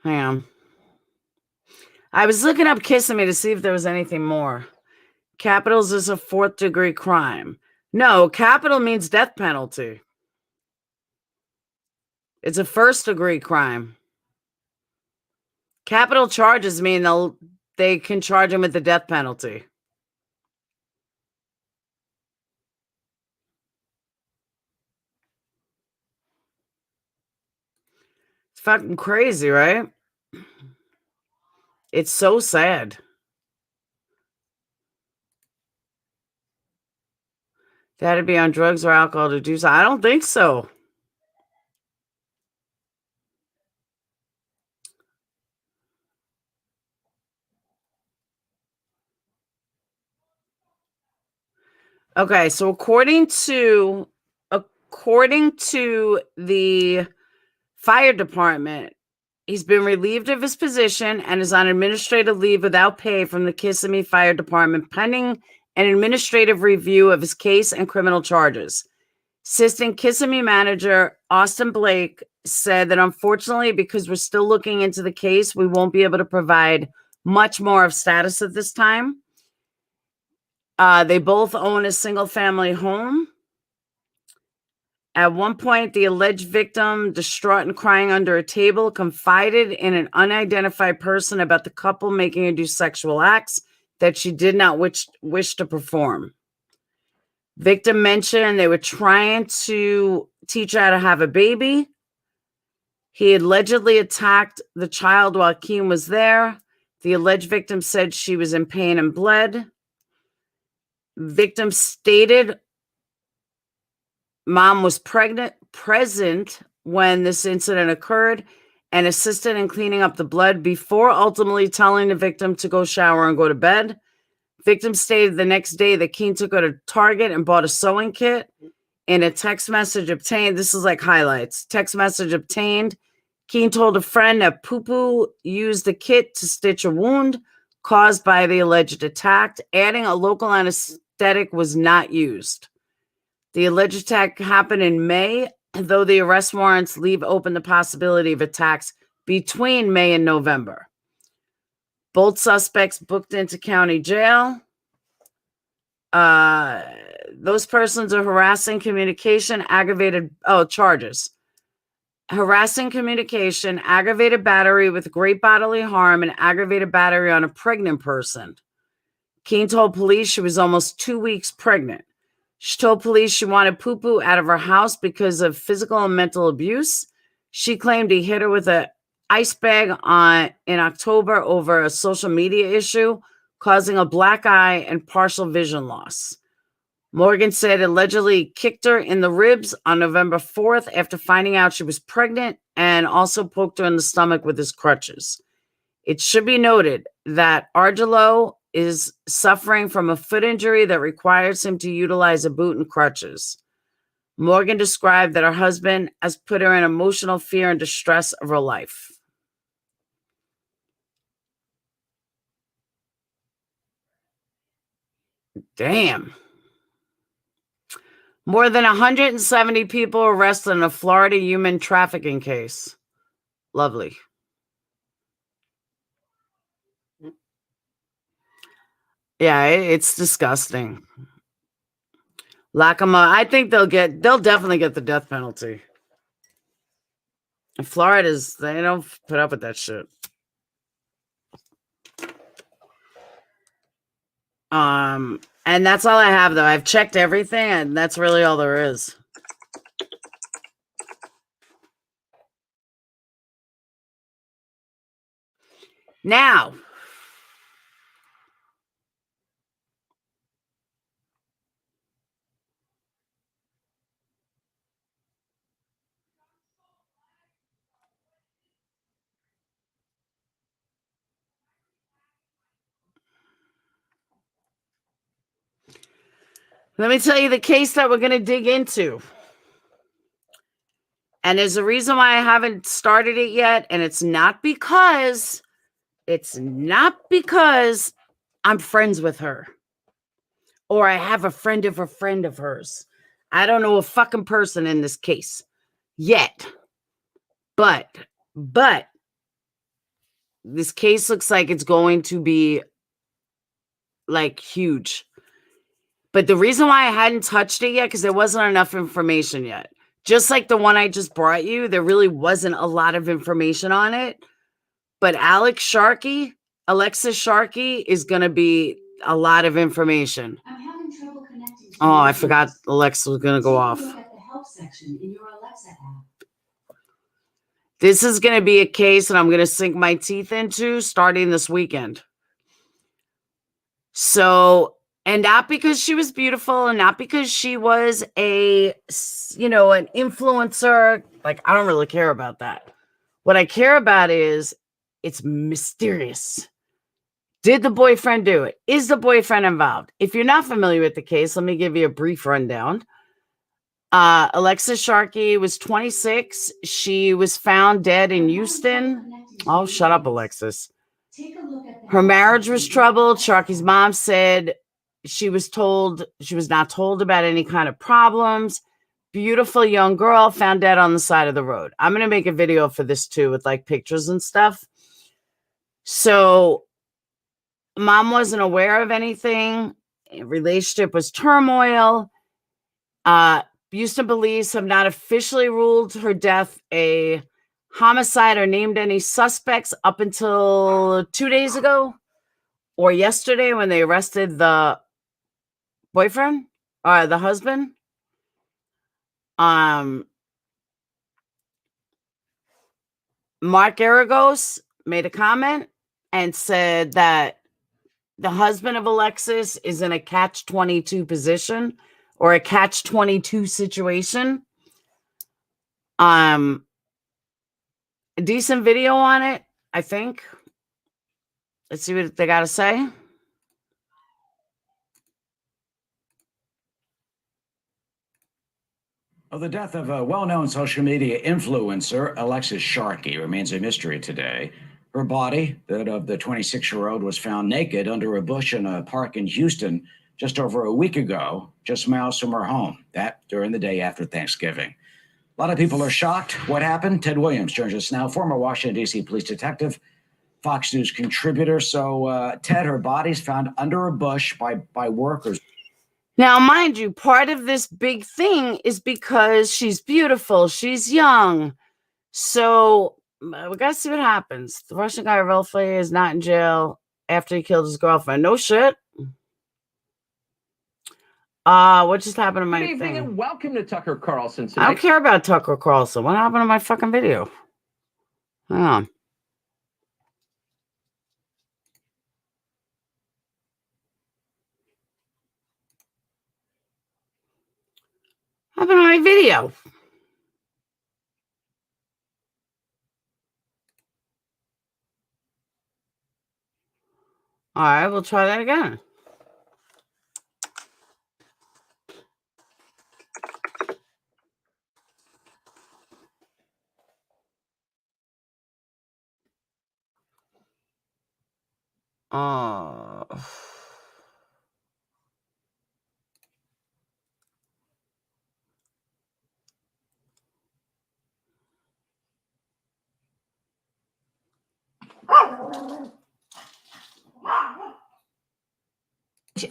Hang on. I was looking up kissing me to see if there was anything more. Capitals is a 4th degree crime. No, capital means death penalty. It's a 1st degree crime. Capital charges mean they can charge him with the death penalty. It's fucking crazy, right? It's so sad. They had to be on drugs or alcohol to do so. I don't think so. Okay, so according to the fire department, he's been relieved of his position and is on administrative leave without pay from the Kissimmee Fire Department pending an administrative review of his case and criminal charges. Assistant Kissimmee manager Austin Blake said that unfortunately, because we're still looking into the case, we won't be able to provide much more of status at this time. They both own a single-family home. At one point, the alleged victim, distraught and crying under a table, confided in an unidentified person about the couple making her do sexual acts that she did not wish to perform. Victim mentioned they were trying to teach her how to have a baby. He allegedly attacked the child while Keene was there. The alleged victim said she was in pain and bled. Victim stated mom was present when this incident occurred and assisted in cleaning up the blood before ultimately telling the victim to go shower and go to bed. Victim stated the next day that Keene took her to Target and bought a sewing kit. In a text message obtained, this is like highlights, text message obtained, Keene told a friend that Pupo used the kit to stitch a wound caused by the alleged attack, adding a local anesthetic was not used. The alleged attack happened in May, though the arrest warrants leave open the possibility of attacks between May and November. Both suspects booked into county jail. Those persons are harassing communication, charges. Harassing communication, aggravated battery with great bodily harm, and aggravated battery on a pregnant person. Keene told police she was almost 2 weeks pregnant. She told police she wanted Pupo out of her house because of physical and mental abuse. She claimed he hit her with an ice bag in October over a social media issue, causing a black eye and partial vision loss. Morgan said allegedly kicked her in the ribs on November 4th after finding out she was pregnant and also poked her in the stomach with his crutches. It should be noted that Argelo is suffering from a foot injury that requires him to utilize a boot and crutches. Morgan described that her husband has put her in emotional fear and distress of her life. Damn. More than 170 people arrested in a Florida human trafficking case. Lovely. Yeah, it's disgusting. Lock them up. I think they'll definitely get the death penalty. And they don't put up with that shit. And that's all I have, though. I've checked everything, and that's really all there is. Now, let me tell you the case that we're going to dig into. And there's a reason why I haven't started it yet, and it's not because I'm friends with her or I have a friend of hers. I don't know a fucking person in this case yet. But this case looks like it's going to be like huge. But the reason why I hadn't touched it yet, because there wasn't enough information yet. Just like the one I just brought you, there really wasn't a lot of information on it. But Alexis Sharkey is going to be a lot of information.
I'm having trouble connecting.
Oh, I forgot Alexa was going to go off.
Look at the help section in your Alexa app.
This is going to be a case that I'm going to sink my teeth into starting this weekend. So And not because she was beautiful and not because she was an influencer. Like, I don't really care about that. What I care about is it's mysterious. Did the boyfriend do it? Is the boyfriend involved? If you're not familiar with the case, let me give you a brief rundown. Alexis Sharkey was 26. She was found dead in Houston. Oh, shut up, Alexis. Her marriage was troubled. Sharkey's mom said she was not told about any kind of problems. Beautiful young girl found dead on the side of the road. I'm going to make a video for this too with like pictures and stuff. So mom wasn't aware of anything. Relationship was turmoil. Houston police have not officially ruled her death a homicide or named any suspects up until 2 days ago or yesterday when they arrested the boyfriend or the husband. Mark Aragos made a comment and said that the husband of Alexis is in a catch-22 position or a catch-22 situation. A decent video on it, I think. Let's see what they got to say.
Well, the death of a well-known social media influencer, Alexis Sharkey, remains a mystery today. Her body, that of the 26-year-old, was found naked under a bush in a park in Houston just over a week ago, just miles from her home. That during the day after Thanksgiving. A lot of people are shocked. What happened? Ted Williams joins us now, former Washington, D.C. police detective, Fox News contributor. So, Ted, her body's found under a bush by workers.
Now, mind you, part of this big thing is because she's beautiful. She's young. So we got to see what happens. The Russian guy, Rolfe, is not in jail after he killed his girlfriend. No shit. What just happened to my
Good evening
thing?
and welcome to Tucker Carlson tonight.
I don't care about Tucker Carlson. What happened to my fucking video? Hang on. What happened to my video? All right, we'll try that again.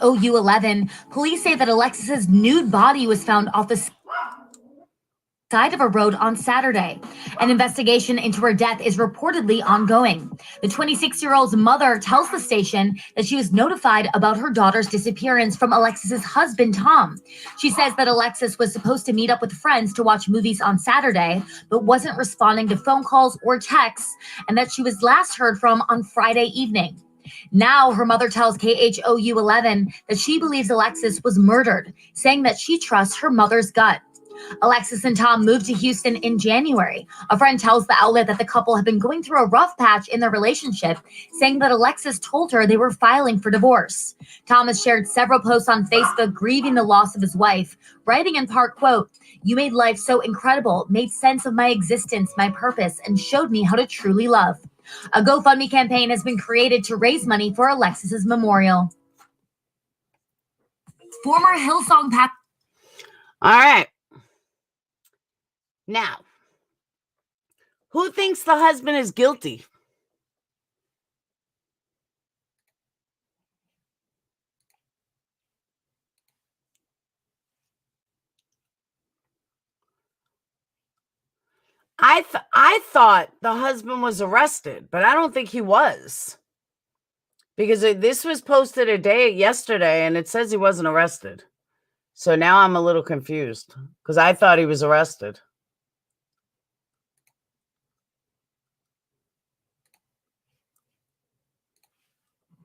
OU11, police say that Alexis's nude body was found off the side of a road on Saturday. An investigation into her death is reportedly ongoing. The 26-year-old's mother tells the station that she was notified about her daughter's disappearance from Alexis's husband, Tom. She says that Alexis was supposed to meet up with friends to watch movies on Saturday, but wasn't responding to phone calls or texts, and that she was last heard from on Friday evening. Now, her mother tells KHOU11 that she believes Alexis was murdered, saying that she trusts her mother's gut. Alexis and Tom moved to Houston in January. A friend tells the outlet that the couple have been going through a rough patch in their relationship, saying that Alexis told her they were filing for divorce. Tom has shared several posts on Facebook grieving the loss of his wife, writing in part, quote, "You made life so incredible, made sense of my existence, my purpose, and showed me how to truly love." A GoFundMe campaign has been created to raise money for Alexis's memorial. Former Hillsong pastor.
All right. Now, who thinks the husband is guilty? I thought the husband was arrested, but I don't think he was. Because this was posted yesterday, and it says he wasn't arrested. So now I'm a little confused because I thought he was arrested.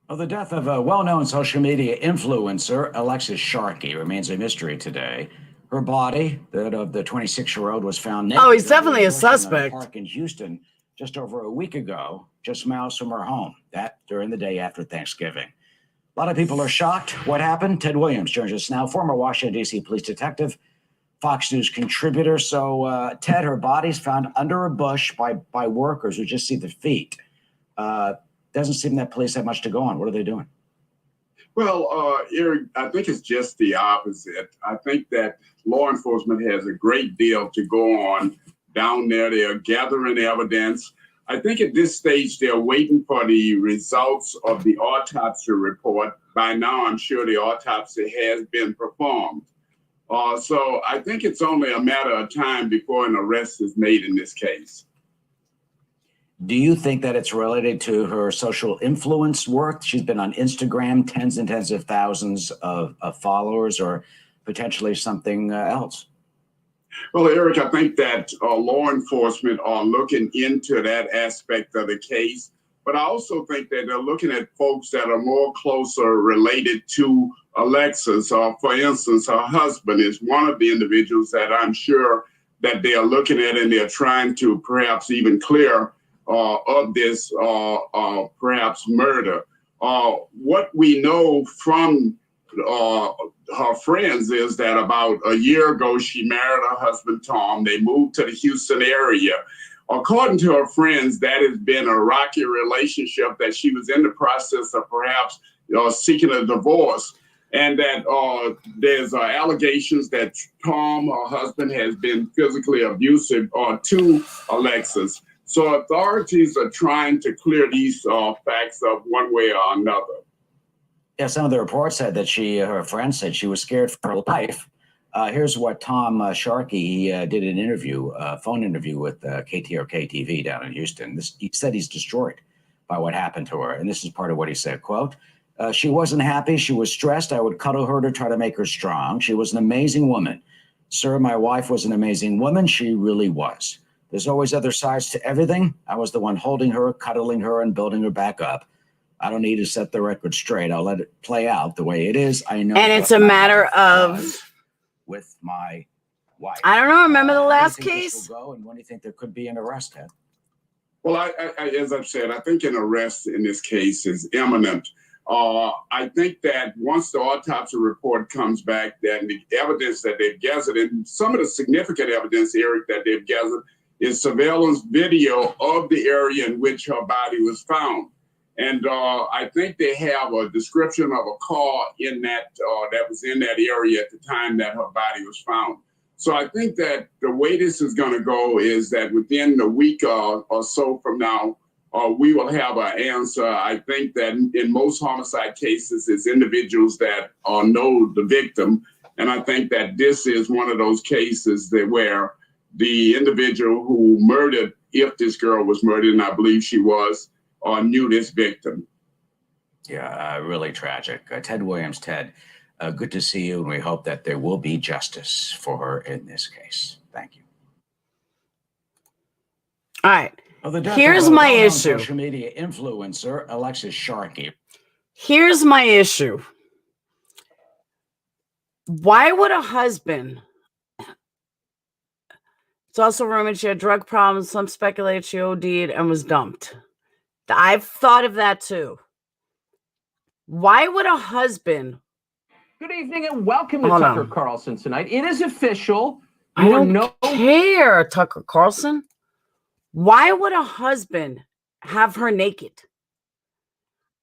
Well, the death of a well-known social media influencer, Alexis Sharkey, remains a mystery today. Her body, that of the 26-year-old, was found naked.
Oh, he's definitely a
bush in
suspect.
park in Houston just over a week ago, just miles from her home. That during the day after Thanksgiving. A lot of people are shocked. What happened? Ted Williams joins us now, former Washington, D.C. police detective, Fox News contributor. So, Ted, her body's found under a bush by workers who just see the feet. Doesn't seem that police have much to go on. What are they doing?
Well, Eric, I think it's just the opposite. I think that law enforcement has a great deal to go on down there. They are gathering evidence. I think at this stage, they're waiting for the results of the autopsy report. By now, I'm sure the autopsy has been performed. So I think it's only a matter of time before an arrest is made in this case.
Do you think that it's related to her social influence work? She's been on Instagram, tens and tens of thousands of followers, or potentially something else?
Well, Eric, I think that law enforcement are looking into that aspect of the case. But I also think that they're looking at folks that are more closer related to Alexis. For instance, her husband is one of the individuals that I'm sure that they are looking at, and they're trying to perhaps even clear of this perhaps murder. What we know from her friends is that about a year ago, she married her husband, Tom. They moved to the Houston area. According to her friends, that has been a rocky relationship, that she was in the process of perhaps seeking a divorce, and that there's allegations that Tom, her husband, has been physically abusive to Alexis. So authorities are trying to clear these facts up one way or another.
Yeah, some of the reports said that her friend said she was scared for her life. Here's what Tom Sharkey did an interview, phone interview with KTRK TV down in Houston. He said he's destroyed by what happened to her. And this is part of what he said, quote, she wasn't happy. She was stressed. I would cuddle her to try to make her strong. She was an amazing woman. Sir, my wife was an amazing woman. She really was. There's always other sides to everything. I was the one holding her, cuddling her, and building her back up. I don't need to set the record straight. I'll let it play out the way it is. I know.
And it's a matter of
with my wife.
I don't know. Remember the last
How do you think
case?
this will go, and when do you think there could be an arrest, Ted?
Well, as I've said, I think an arrest in this case is imminent. I think that once the autopsy report comes back, then the evidence that they've gathered, and some of the significant evidence, Eric, that they've gathered is surveillance video of the area in which her body was found. And I think they have a description of a car in that was in that area at the time that her body was found. So I think that the way this is going to go is that within a week or so from now, we will have an answer. I think that in most homicide cases, it's individuals that know the victim. And I think that this is one of those cases where the individual who murdered, if this girl was murdered, and I believe she was, knew this victim.
Yeah, really tragic. Ted Williams, Ted, good to see you, and we hope that there will be justice for her in this case. Thank you.
All right.
Well, the death
Here's
of a
my
well-known
issue.
Social media influencer, Alexis Sharkey.
Here's my issue. Why would a husband? It's also rumored she had drug problems. Some speculate she OD'd and was dumped. I've thought of that too. Why would a husband?
Good evening and welcome to
Hold
Tucker
on.
Carlson tonight. It is official.
I don't care, Tucker Carlson. Why would a husband have her naked?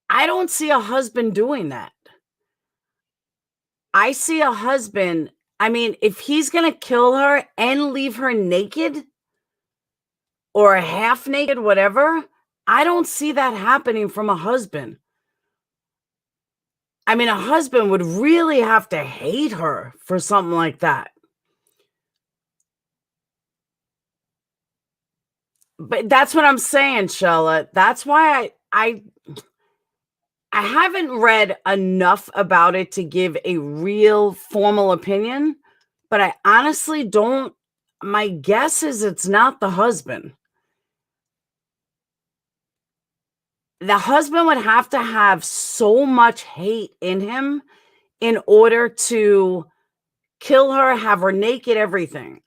I don't see a husband doing that. I see a husband. I mean, if he's going to kill her and leave her naked or half naked, whatever, I don't see that happening from a husband. I mean, a husband would really have to hate her for something like that. But that's what I'm saying, Shella. That's why I haven't read enough about it to give a real formal opinion, but I honestly don't. My guess is it's not the husband. the husband would have to have so much hate in him in order to kill her, have her naked, everything.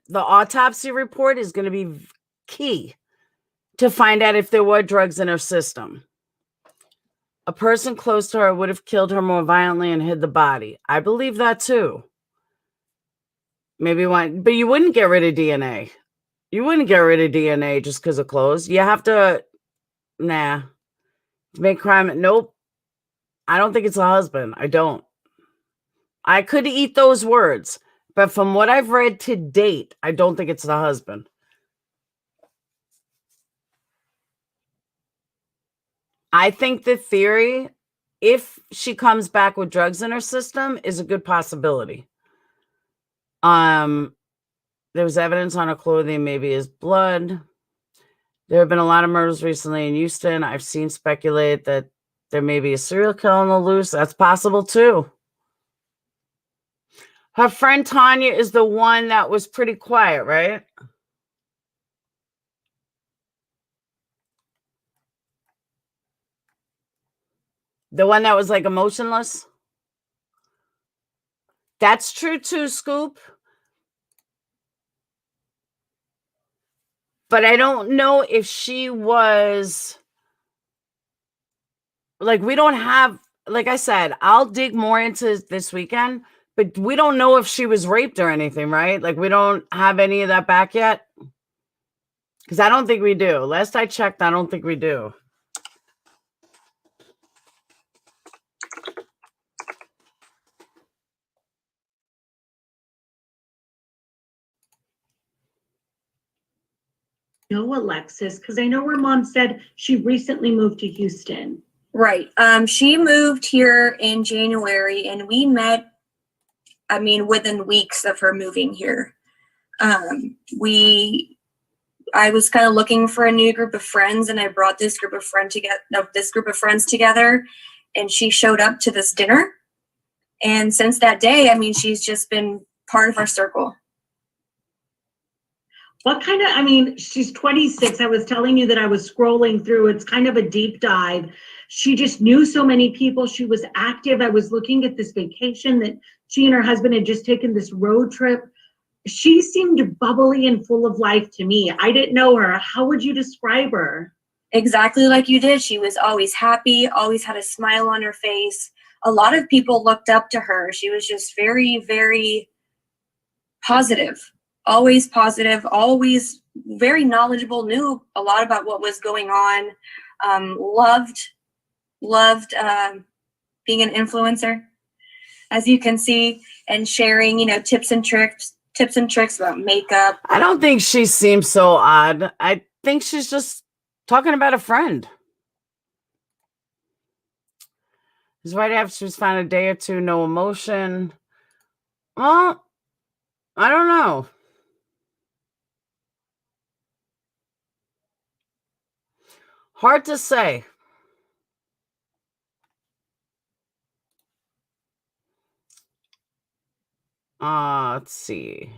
The autopsy report is going to be key to find out if there were drugs in her system. A person close to her would have killed her more violently and hid the body. I believe that too. Maybe one, but you wouldn't get rid of DNA. You wouldn't get rid of DNA just because of clothes. You have to, to make crime. Nope. I don't think it's a husband. I don't. I could eat those words, but from what I've read to date, I don't think it's the husband. I think the theory, if she comes back with drugs in her system, is a good possibility. There was evidence on her clothing, maybe his blood. There have been a lot of murders recently in Houston. I've seen speculate that there may be a serial killer on the loose. That's possible too. Her friend Tanya is the one that was pretty quiet, right? The one that was like emotionless. That's true too, Scoop. But I don't know if she was, like, we don't have, like I said, I'll dig more into this weekend, but we don't know if she was raped or anything, right? Like, we don't have any of that back yet. Because I don't think we do. Last I checked, I don't think we do.
Know Alexis? Because I know her mom said she recently moved to Houston.
Right. She moved here in January and we met, I mean, within weeks of her moving here. I was kind of looking for a new group of friends and I brought this group of friends together and she showed up to this dinner. And since that day, I mean, she's just been part of our circle.
What kind of, I mean, she's 26. I was telling you that I was scrolling through. It's kind of a deep dive. She just knew so many people. She was active. I was looking at this vacation that she and her husband had just taken, this road trip. She seemed bubbly and full of life to me. I didn't know her. How would you describe her?
Exactly like you did. She was always happy, always had a smile on her face. A lot of people looked up to her. She was just very, very positive. Always positive, always very knowledgeable, knew a lot about what was going on, loved being an influencer, as you can see, and sharing, you know, tips and tricks about makeup.
I don't think she seems so odd. I think she's just talking about a friend. It's right after she was found a day or two, no emotion. Well, I don't know. Hard to say. Let's see.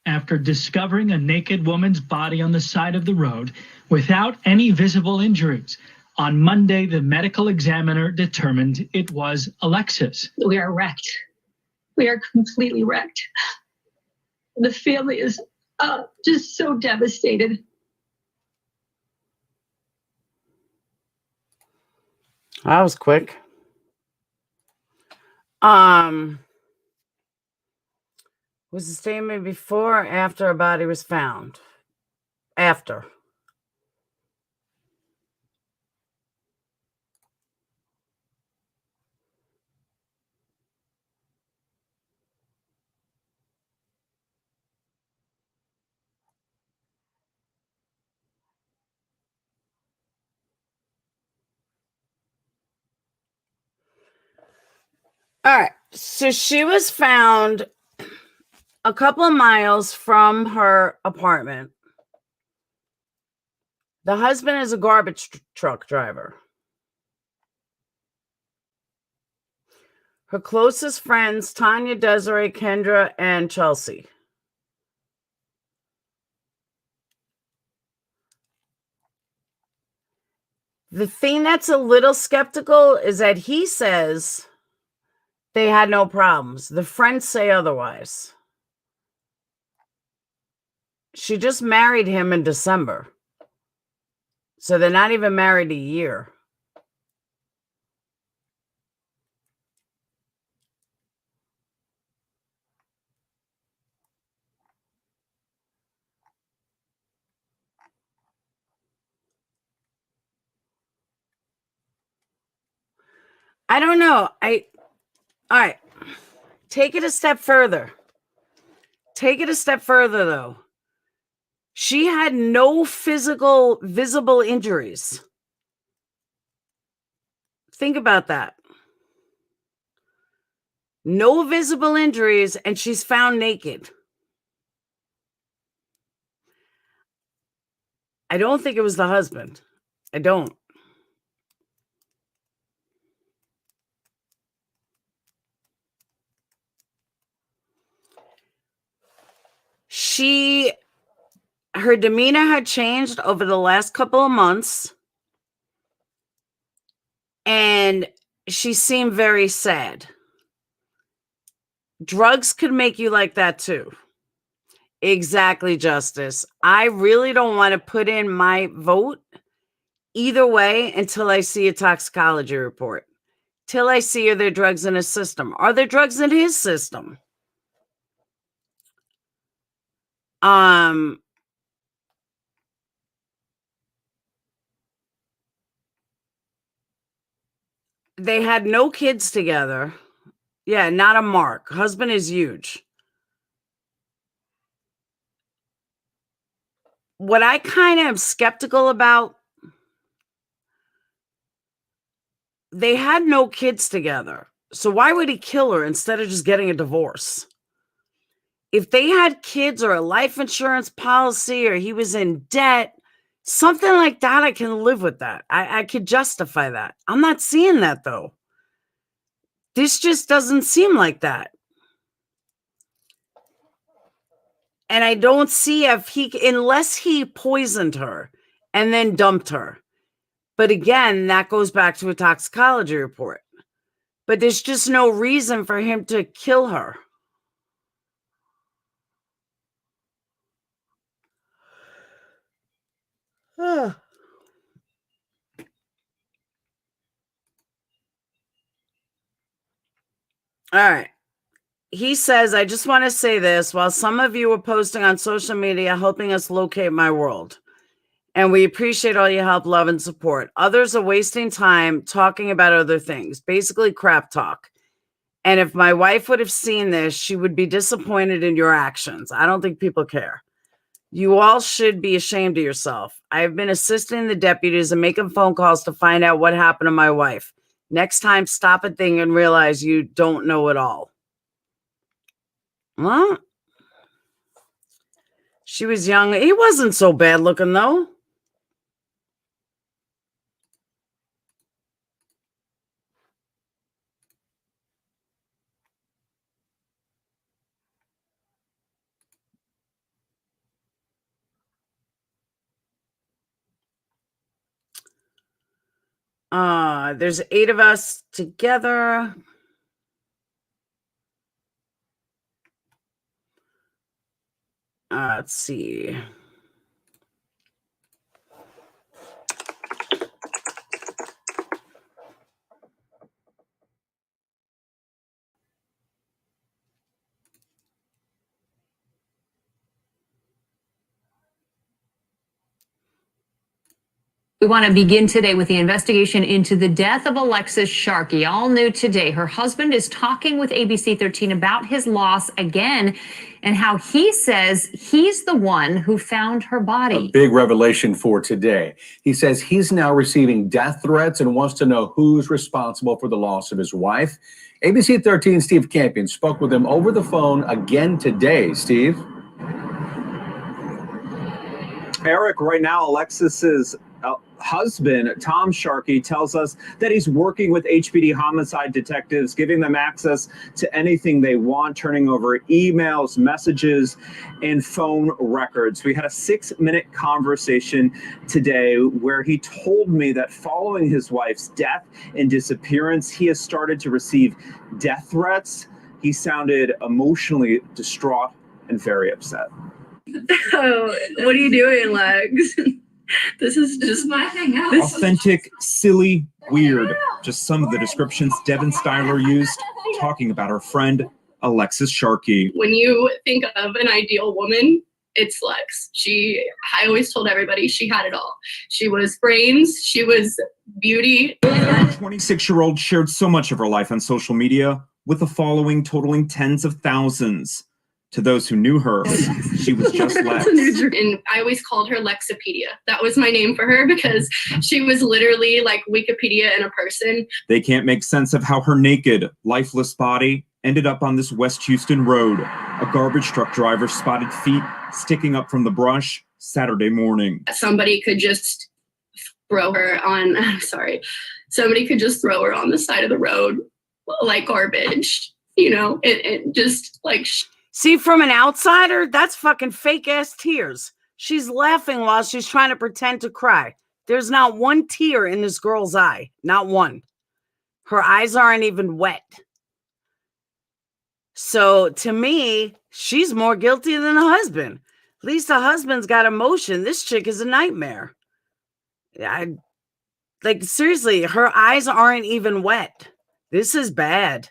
After discovering a naked woman's body on the side of the road without any visible injuries. On Monday, the medical examiner determined it was Alexis.
We are wrecked. We are completely wrecked. The family is just so devastated.
That was quick. Was the statement before or after a body was found? After. All right. So she was found a couple of miles from her apartment. The husband is a garbage truck driver. Her closest friends, Tanya, Desiree, Kendra, and Chelsea. The thing that's a little skeptical is that he says they had no problems. The friends say otherwise. She just married him in December. So they're not even married a year. I don't know. All right. Take it a step further. Take it a step further, though. She had no physical visible injuries. Think about that. No visible injuries, and she's found naked. I don't think it was the husband. I don't. Her demeanor had changed over the last couple of months, and she seemed very sad. Drugs could make you like that too. Exactly, Justice. I really don't want to put in my vote either way until I see a toxicology report. Till I see, are there drugs in his system? Are there drugs in his system? They had no kids together. Yeah, not a mark. Husband is huge. What I kind of am skeptical about, they had no kids together. So why would he kill her instead of just getting a divorce? If they had kids or a life insurance policy or he was in debt, something like that, I can live with that. I could justify that. I'm not seeing that, though. This just doesn't seem like that. And I don't see unless he poisoned her and then dumped her. But again, that goes back to a toxicology report. But there's just no reason for him to kill her. All right. He says, I just want to say this. While some of you are posting on social media helping us locate my world, and we appreciate all your help, love, and support, others are wasting time talking about other things, basically crap talk. And if my wife would have seen this, she would be disappointed in your actions. I don't think people care. You all should be ashamed of yourself. I've been assisting the deputies and making phone calls to find out what happened to my wife. Next time, stop a thing and realize you don't know it all. Well, she was young. He wasn't so bad looking, though. There's 8 of us together. Let's see.
We want to begin today with the investigation into the death of Alexis Sharkey. All new today, her husband is talking with ABC 13 about his loss again and how he says he's the one who found her body.
A big revelation for today. He says he's now receiving death threats and wants to know who's responsible for the loss of his wife. ABC 13 Steve Campion spoke with him over the phone again today. Steve?
Eric, right now, Alexis's husband, Tom Sharkey, tells us that he's working with HPD homicide detectives, giving them access to anything they want, turning over emails, messages, and phone records. We had a 6-minute conversation today where he told me that following his wife's death and disappearance, he has started to receive death threats. He sounded emotionally distraught and very upset.
Oh, what are you doing, Legs? This is just my hangout.
Authentic, silly, weird. Just some of the descriptions Devin Styler used talking about her friend, Alexis Sharkey.
When you think of an ideal woman, it's Lex. I always told everybody she had it all. She was brains, she was beauty.
The 26-year-old shared so much of her life on social media with a following totaling tens of thousands. To those who knew her, she was just Lex.
And I always called her Lexipedia. That was my name for her because she was literally like Wikipedia in a person.
They can't make sense of how her naked, lifeless body ended up on this West Houston road. A garbage truck driver spotted feet sticking up from the brush Saturday morning.
Somebody could just throw her on, somebody could just throw her on the side of the road like garbage, it just like...
See, from an outsider, that's fucking fake ass tears. She's laughing while she's trying to pretend to cry. There's not one tear in this girl's eye. Not one. Her eyes aren't even wet. So to me, she's more guilty than the husband. At least the husband's got emotion. This chick is a nightmare. Seriously, her eyes aren't even wet. This is bad.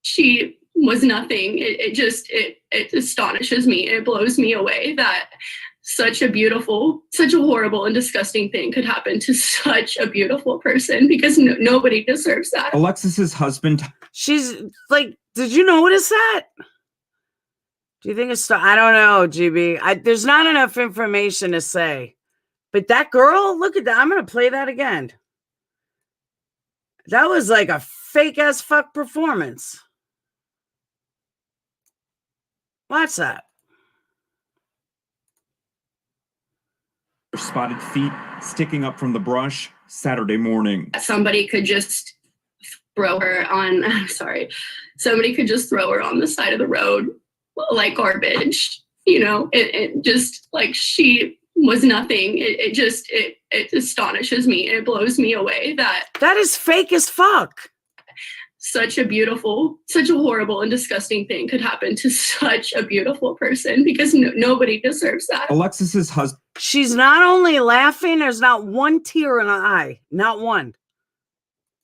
She was nothing. It astonishes me. It blows me away that such a horrible and disgusting thing could happen to such a beautiful person because nobody deserves that.
Alexis's husband.
She's like, did you notice that? Do you think it's, I don't know, GB. There's not enough information to say. But that girl, look at that. I'm going to play that again. That was like a fake as fuck performance. Watch that.
Spotted feet sticking up from the brush Saturday morning.
Somebody could just throw her on, somebody could just throw her on the side of the road like garbage, it just like she was nothing. It astonishes me. It blows me away that
is fake as fuck.
Such a horrible and disgusting thing could happen to such a beautiful person because nobody deserves that.
Alexis's husband.
She's not only laughing, there's not one tear in her eye. Not one.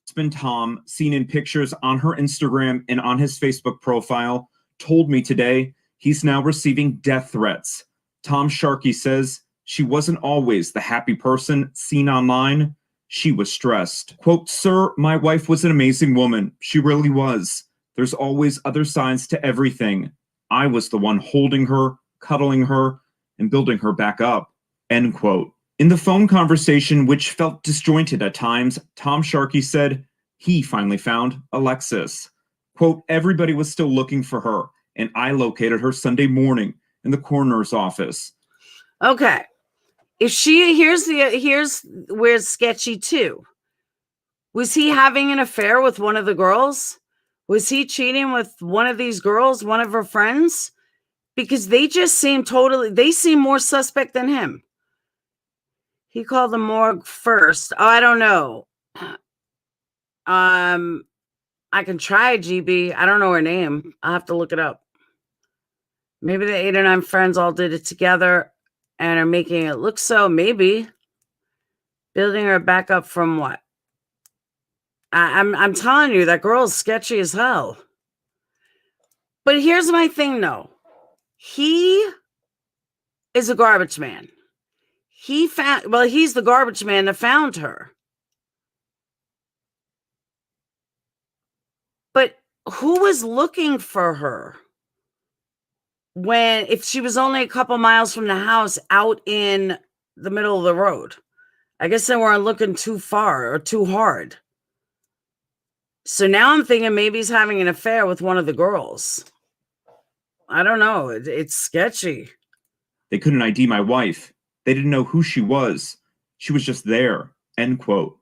Husband Tom, seen in pictures on her Instagram and on his Facebook profile, told me today he's now receiving death threats. Tom Sharkey says she wasn't always the happy person seen online. She was stressed. Quote, "Sir, my wife was an amazing woman. She really was. There's always other sides to everything. I was the one holding her, cuddling her, and building her back up." End quote. In the phone conversation, which felt disjointed at times, Tom Sharkey said he finally found Alexis. Quote, "Everybody was still looking for her, and I located her Sunday morning in the coroner's office."
Okay. If here's where it's sketchy too. Was he having an affair with one of the girls? Was he cheating with one of these girls, one of her friends? Because they just seem they seem more suspect than him. He called the morgue first. Oh, I don't know. I can try GB. I don't know her name. I'll have to look it up. Maybe the 8 or 9 friends all did it together and are making it look so. Maybe building her back up from what? I'm telling you, that girl is sketchy as hell. But here's my thing, though. He is a garbage man. he's the garbage man that found her. But who was looking for her if she was only a couple miles from the house out in the middle of the road? I guess they weren't looking too far or too hard. So now I'm thinking maybe he's having an affair with one of the girls. I don't know. It's sketchy.
They couldn't ID my wife. They didn't know who she was. She was just there, end quote.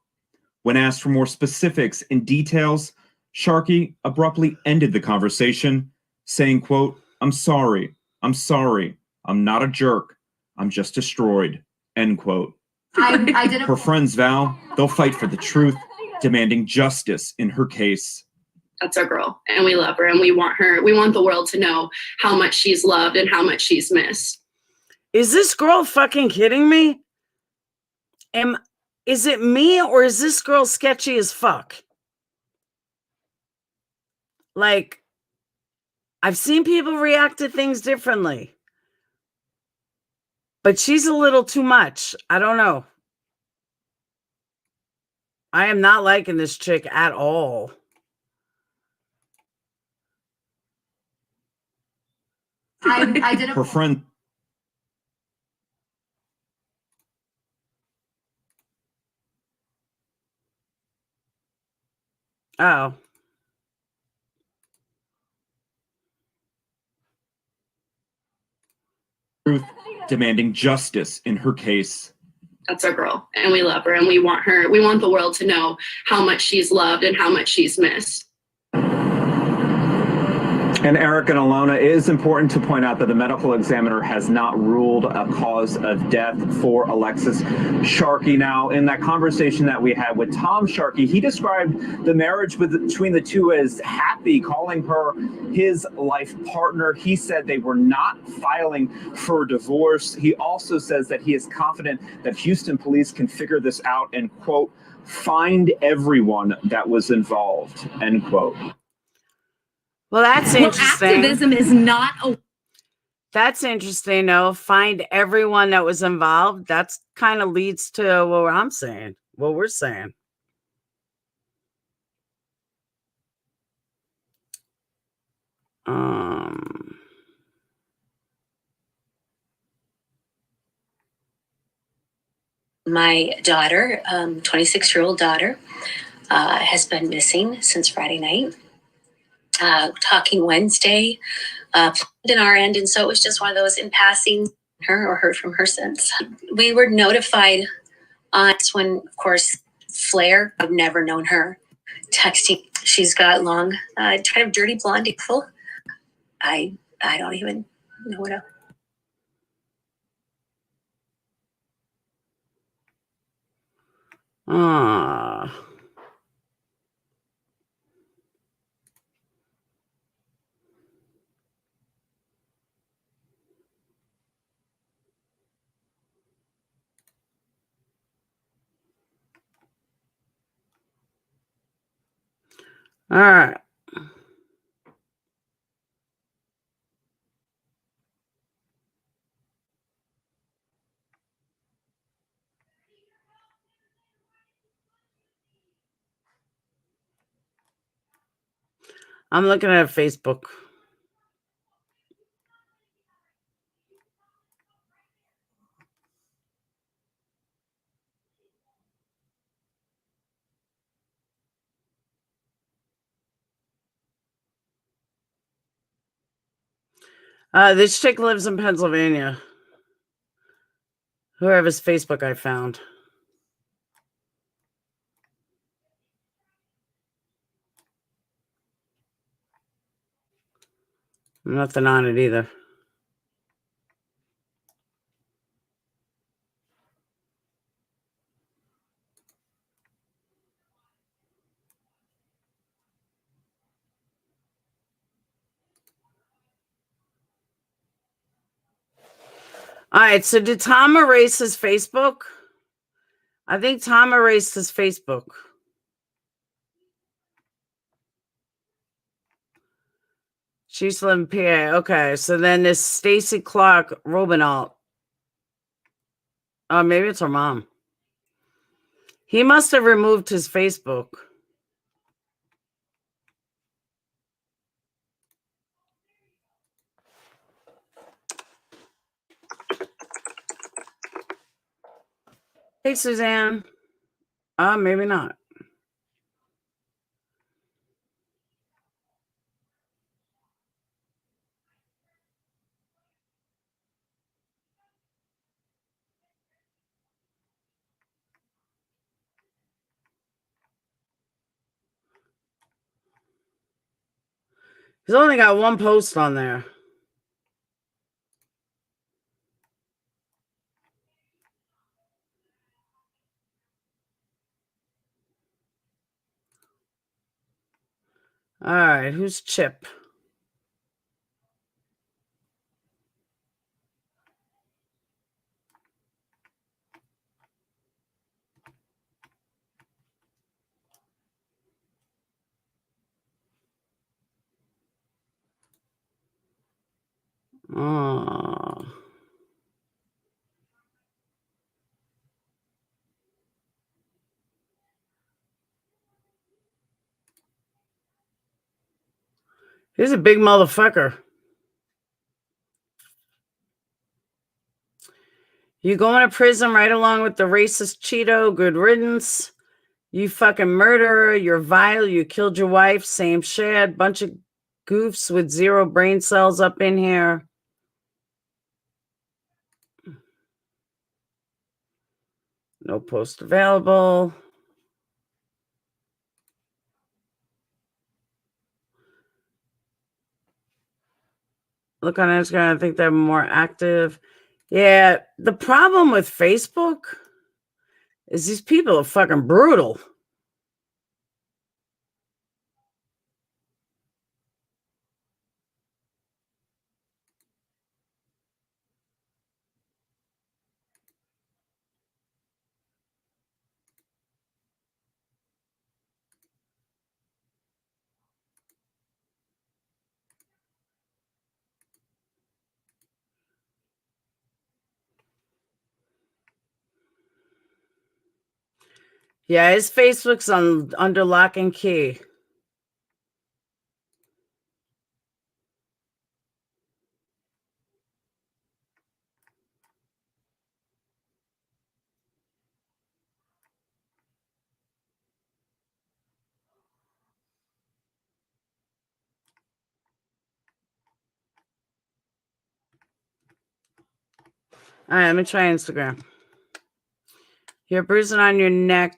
When asked for more specifics and details, Sharkey abruptly ended the conversation, saying, quote, I'm sorry. I'm not a jerk. I'm just destroyed, end quote. Her friends vow they'll fight for the truth, demanding justice in her case.
That's our girl, and we love her, and we want her. We want the world to know how much she's loved and how much she's missed.
Is this girl fucking kidding me? Is it me, or is this girl sketchy as fuck? Like, I've seen people react to things differently. But she's a little too much. I don't know. I am not liking this chick at all.
Her friend.
Oh.
Truth, demanding justice in her case.
That's our girl, and we love her, and we want her. We want the world to know how much she's loved and how much she's missed.
And Eric and Alona, it is important to point out that the medical examiner has not ruled a cause of death for Alexis Sharkey. Now, in that conversation that we had with Tom Sharkey, he described the marriage between the two as happy, calling her his life partner. He said they were not filing for divorce. He also says that he is confident that Houston police can figure this out and, quote, find everyone that was involved, end quote.
Well, that's interesting.
Activism is not a.
That's interesting, though. Find everyone that was involved. That's kind of leads to what I'm saying, what we're saying.
My daughter, 26-year-old daughter, has been missing since Friday night. Talking Wednesday, in our end, and so it was just one of those in passing her or heard from her since. We were notified on when, of course, Flair, I've never known her, texting. She's got long, kind of dirty blonde full. I don't even know what else.
All right. I'm looking at Facebook. This chick lives in Pennsylvania. Whoever's Facebook I found. Nothing on it either. All right, so did Tom erase his Facebook? I think Tom erased his Facebook. She used to live in PA. Okay, so then this Stacy Clark Robinault. Oh, maybe it's her mom. He must have removed his Facebook. Hey, Suzanne. Maybe not. He's only got one post on there. All right, who's Chip? Oh. He's a big motherfucker. You going to prison right along with the racist Cheeto. Good riddance. You fucking murderer. You're vile. You killed your wife. Same shit. Bunch of goofs with 0 brain cells up in here. No post available. Look on Instagram. I think they're more active. Yeah, the problem with Facebook is these people are fucking brutal. Yeah, his Facebook's under lock and key. All right, let me try Instagram. You're bruising on your neck.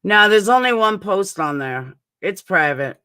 No, there's only one post on there. It's private.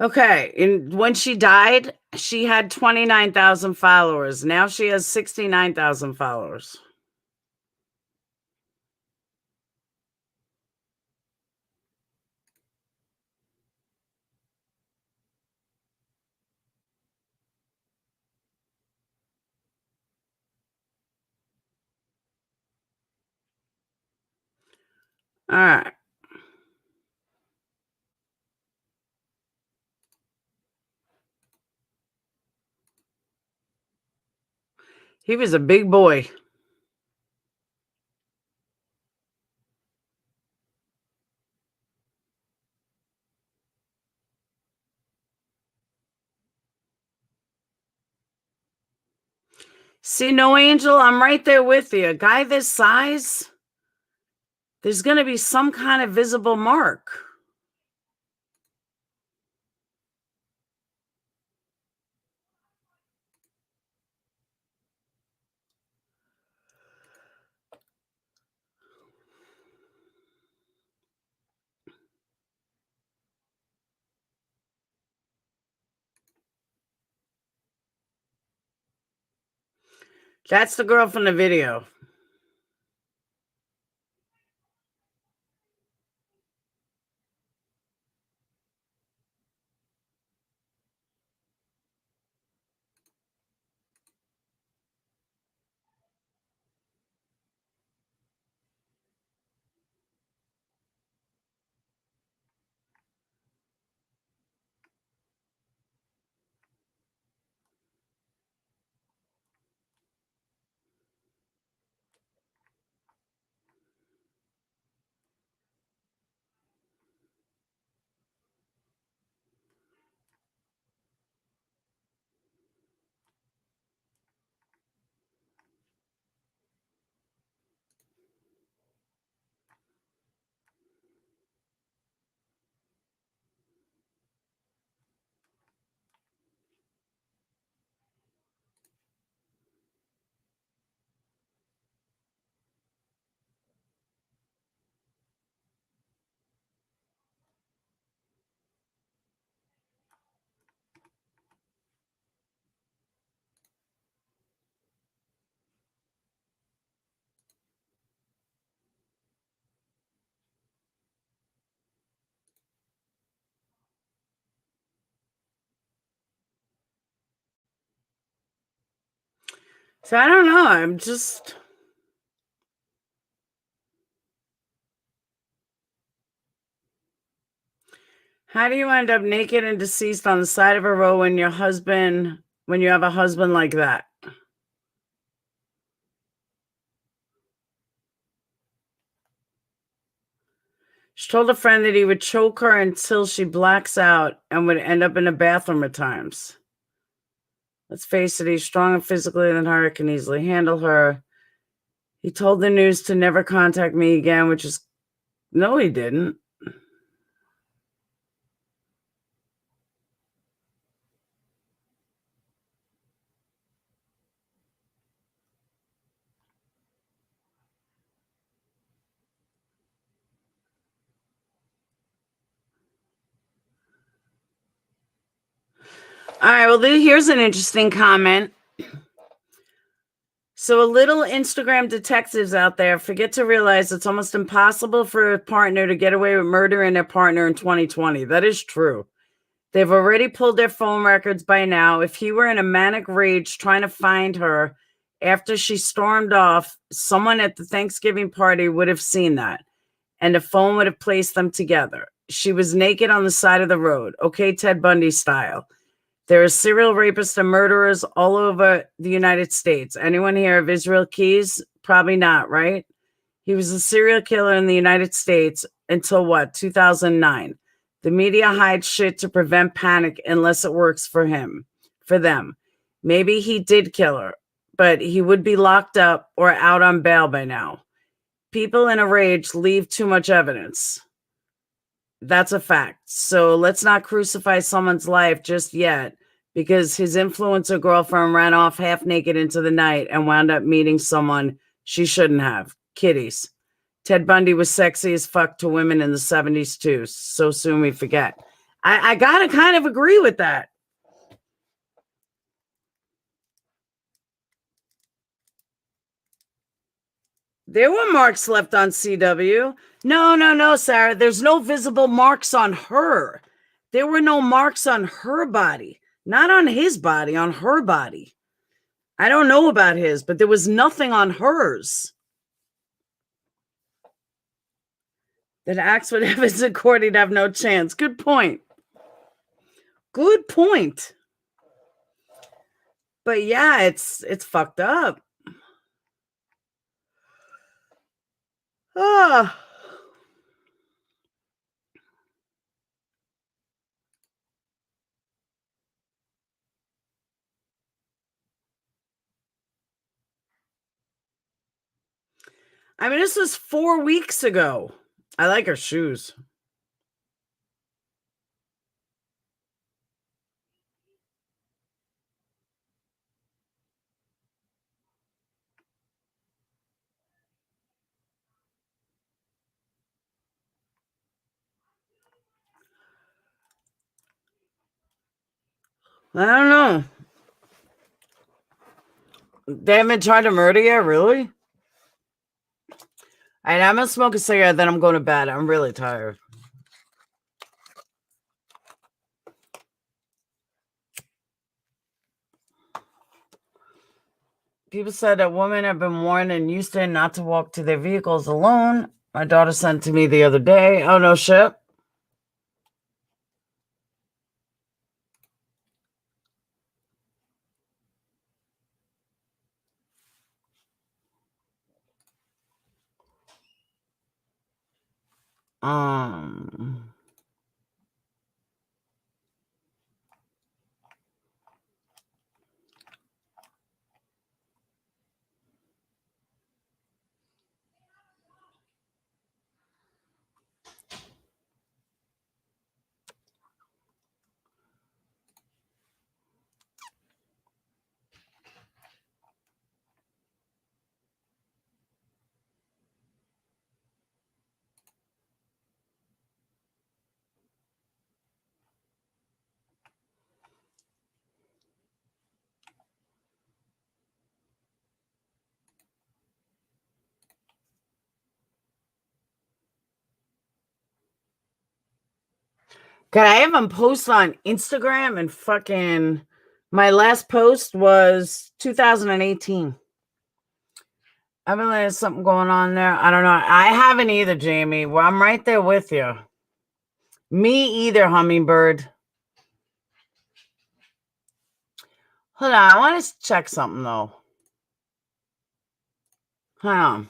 Okay, and when she died, she had 29,000 followers. Now she has 69,000 followers. All right. He was a big boy. See, no angel, I'm right there with you. A guy this size, there's going to be some kind of visible mark. That's the girl from the video. So I don't know. I'm just... How do you end up naked and deceased on the side of a road when you have a husband like that? She told a friend that he would choke her until she blacks out and would end up in a bathroom at times. Let's face it, he's stronger physically than her, can easily handle her. He told the news to never contact me again, which is... No, he didn't. All right, well, here's an interesting comment. So a little Instagram detectives out there forget to realize it's almost impossible for a partner to get away with murdering their partner in 2020. That is true. They've already pulled their phone records by now. If he were in a manic rage trying to find her after she stormed off, someone at the Thanksgiving party would have seen that, and the phone would have placed them together. She was naked on the side of the road. Okay, Ted Bundy style. There are serial rapists and murderers all over the United States. Anyone here of Israel Keys? Probably not, right? He was a serial killer in the United States until what? 2009. The media hides shit to prevent panic unless it works for them. Maybe he did kill her, but he would be locked up or out on bail by now. People in a rage leave too much evidence. That's a fact. So let's not crucify someone's life just yet because his influencer girlfriend ran off half naked into the night and wound up meeting someone she shouldn't have. Kiddies. Ted Bundy was sexy as fuck to women in the 70s too. So soon we forget. I gotta kind of agree with that. There were marks left on CW. No, Sarah. There's no visible marks on her. There were no marks on her body. Not on his body, on her body. I don't know about his, but there was nothing on hers. That acts with Evans and Courtney'd have no chance. Good point. Good point. But yeah, it's fucked up. Ah. I mean, this was 4 weeks ago. I like her shoes. I don't know. They haven't tried to murder you, really? All right, I'm gonna smoke a cigarette, then I'm going to bed. I'm really tired. People said that women have been warned in Houston not to walk to their vehicles alone. My daughter sent to me the other day. Oh, no shit. Um... God, I haven't posted on Instagram and fucking my last post was 2018. I believe there's something going on there. I don't know. I haven't either, Jamie. Well, I'm right there with you. Me either, Hummingbird. Hold on. I want to check something, though. Hold on.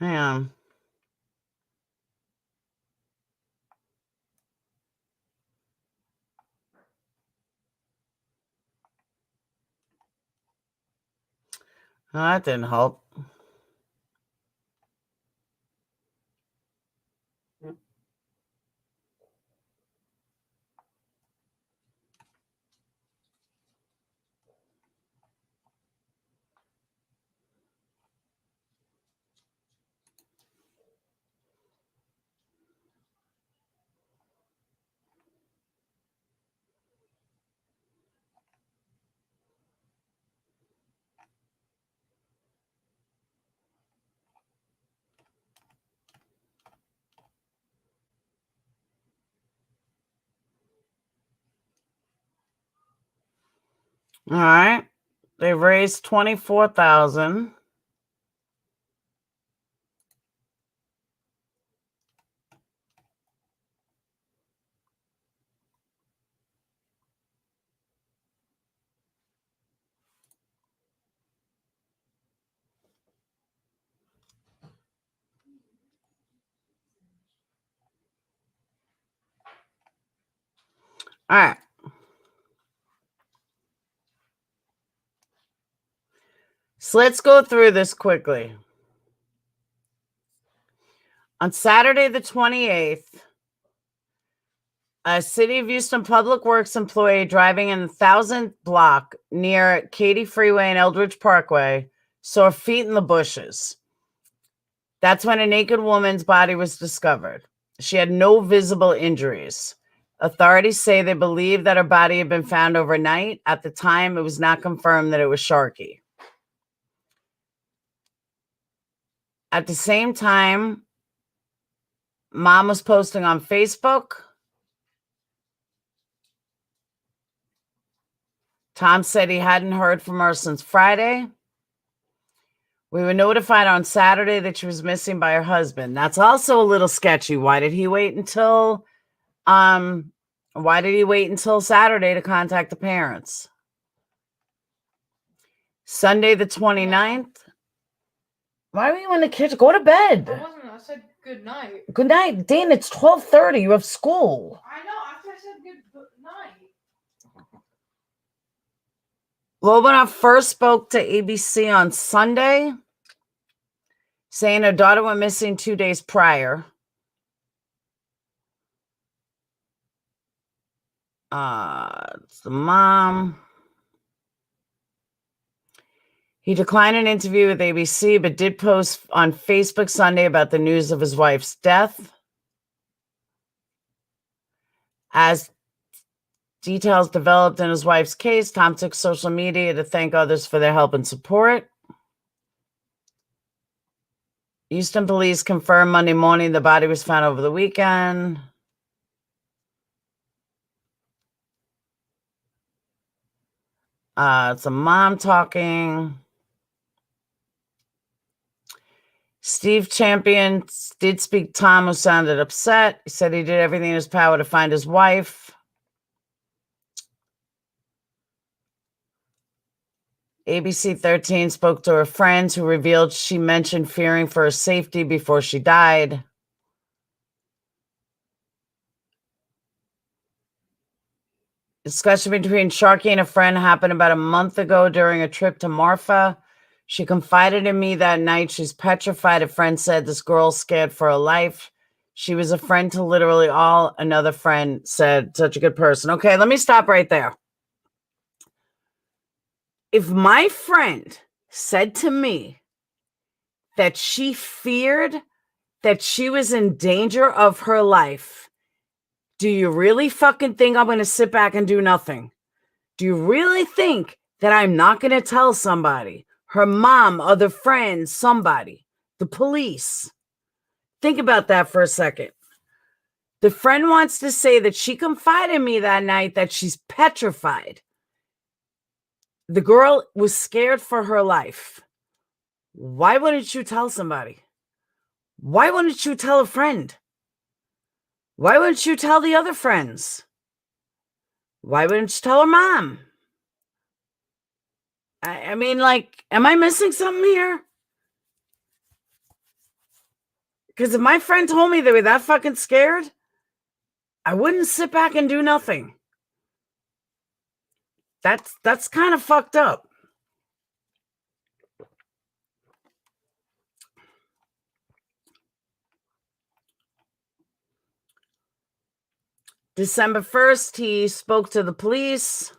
Hang on. Oh, that didn't help. All right. They raised 24,000. All right. So let's go through this quickly. On Saturday, the 28th, a City of Houston Public Works employee driving in the 1000th block near Katy Freeway and Eldridge Parkway saw feet in the bushes. That's when a naked woman's body was discovered. She had no visible injuries. Authorities say they believe that her body had been found overnight. At the time, it was not confirmed that it was Sharky. At the same time, Mom was posting on Facebook. Tom said he hadn't heard from her since Friday. We were notified on Saturday that she was missing by her husband. That's also a little sketchy. Why did he wait until Saturday to contact the parents? Sunday the 29th. Why were you in the kitchen? Go to bed.
I wasn't. I said good night.
Good night. Dane, it's 12:30. You have school.
I know. After I said good night.
Lobanoff first spoke to ABC on Sunday, saying her daughter went missing 2 days prior. It's the mom. He declined an interview with ABC, but did post on Facebook Sunday about the news of his wife's death. As details developed in his wife's case, Tom took social media to thank others for their help and support. Houston police confirmed Monday morning the body was found over the weekend. It's a mom talking. Steve Champion did speak to Tom, who sounded upset. He said he did everything in his power to find his wife. ABC 13 spoke to her friends, who revealed she mentioned fearing for her safety before she died. Discussion between Sharkey and a friend happened about a month ago during a trip to Marfa. She confided in me that night. She's petrified. A friend said this girl's scared for her life. She was a friend to literally all. Another friend said, such a good person. Okay, let me stop right there. If my friend said to me that she feared that she was in danger of her life, do you really fucking think I'm going to sit back and do nothing? Do you really think that I'm not going to tell somebody, her mom, other friends, somebody, the police? Think about that for a second. The friend wants to say that she confided in me that night that she's petrified. The girl was scared for her life. Why wouldn't you tell somebody? Why wouldn't you tell a friend? Why wouldn't you tell the other friends? Why wouldn't you tell her mom? I mean, like, am I missing something here? Because if my friend told me they were that fucking scared, I wouldn't sit back and do nothing. That's kind of fucked up. December 1st, he spoke to the police.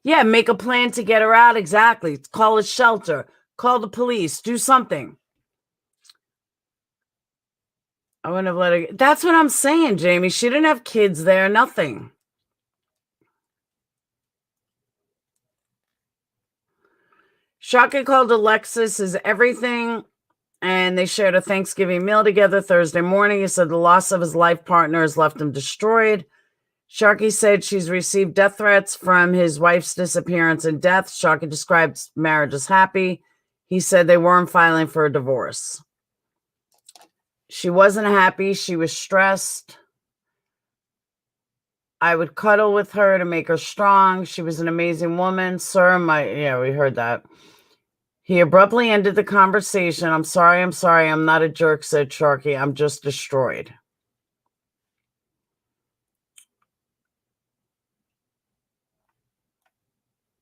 Yeah, make a plan to get her out. Exactly. Call a shelter. Call the police. Do something. I wouldn't have let her. That's what I'm saying, Jamie. She didn't have kids there. Nothing. Shaka called Alexis his everything, and they shared a Thanksgiving meal together Thursday morning. He said the loss of his life partner has left him destroyed. Sharkey said she's received death threats from his wife's disappearance and death. Sharkey described marriage as happy. He said they weren't filing for a divorce. She wasn't happy. She was stressed. I would cuddle with her to make her strong. She was an amazing woman. Sir, we heard that. He abruptly ended the conversation. I'm sorry. I'm not a jerk, said Sharkey. I'm just destroyed.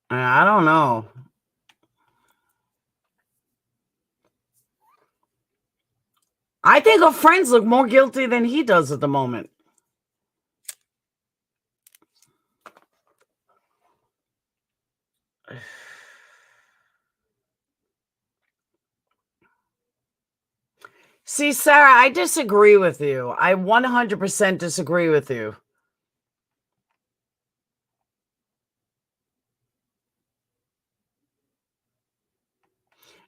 I don't know. I think her friends look more guilty than he does at the moment. See, Sarah, I disagree with you. I 100% disagree with you.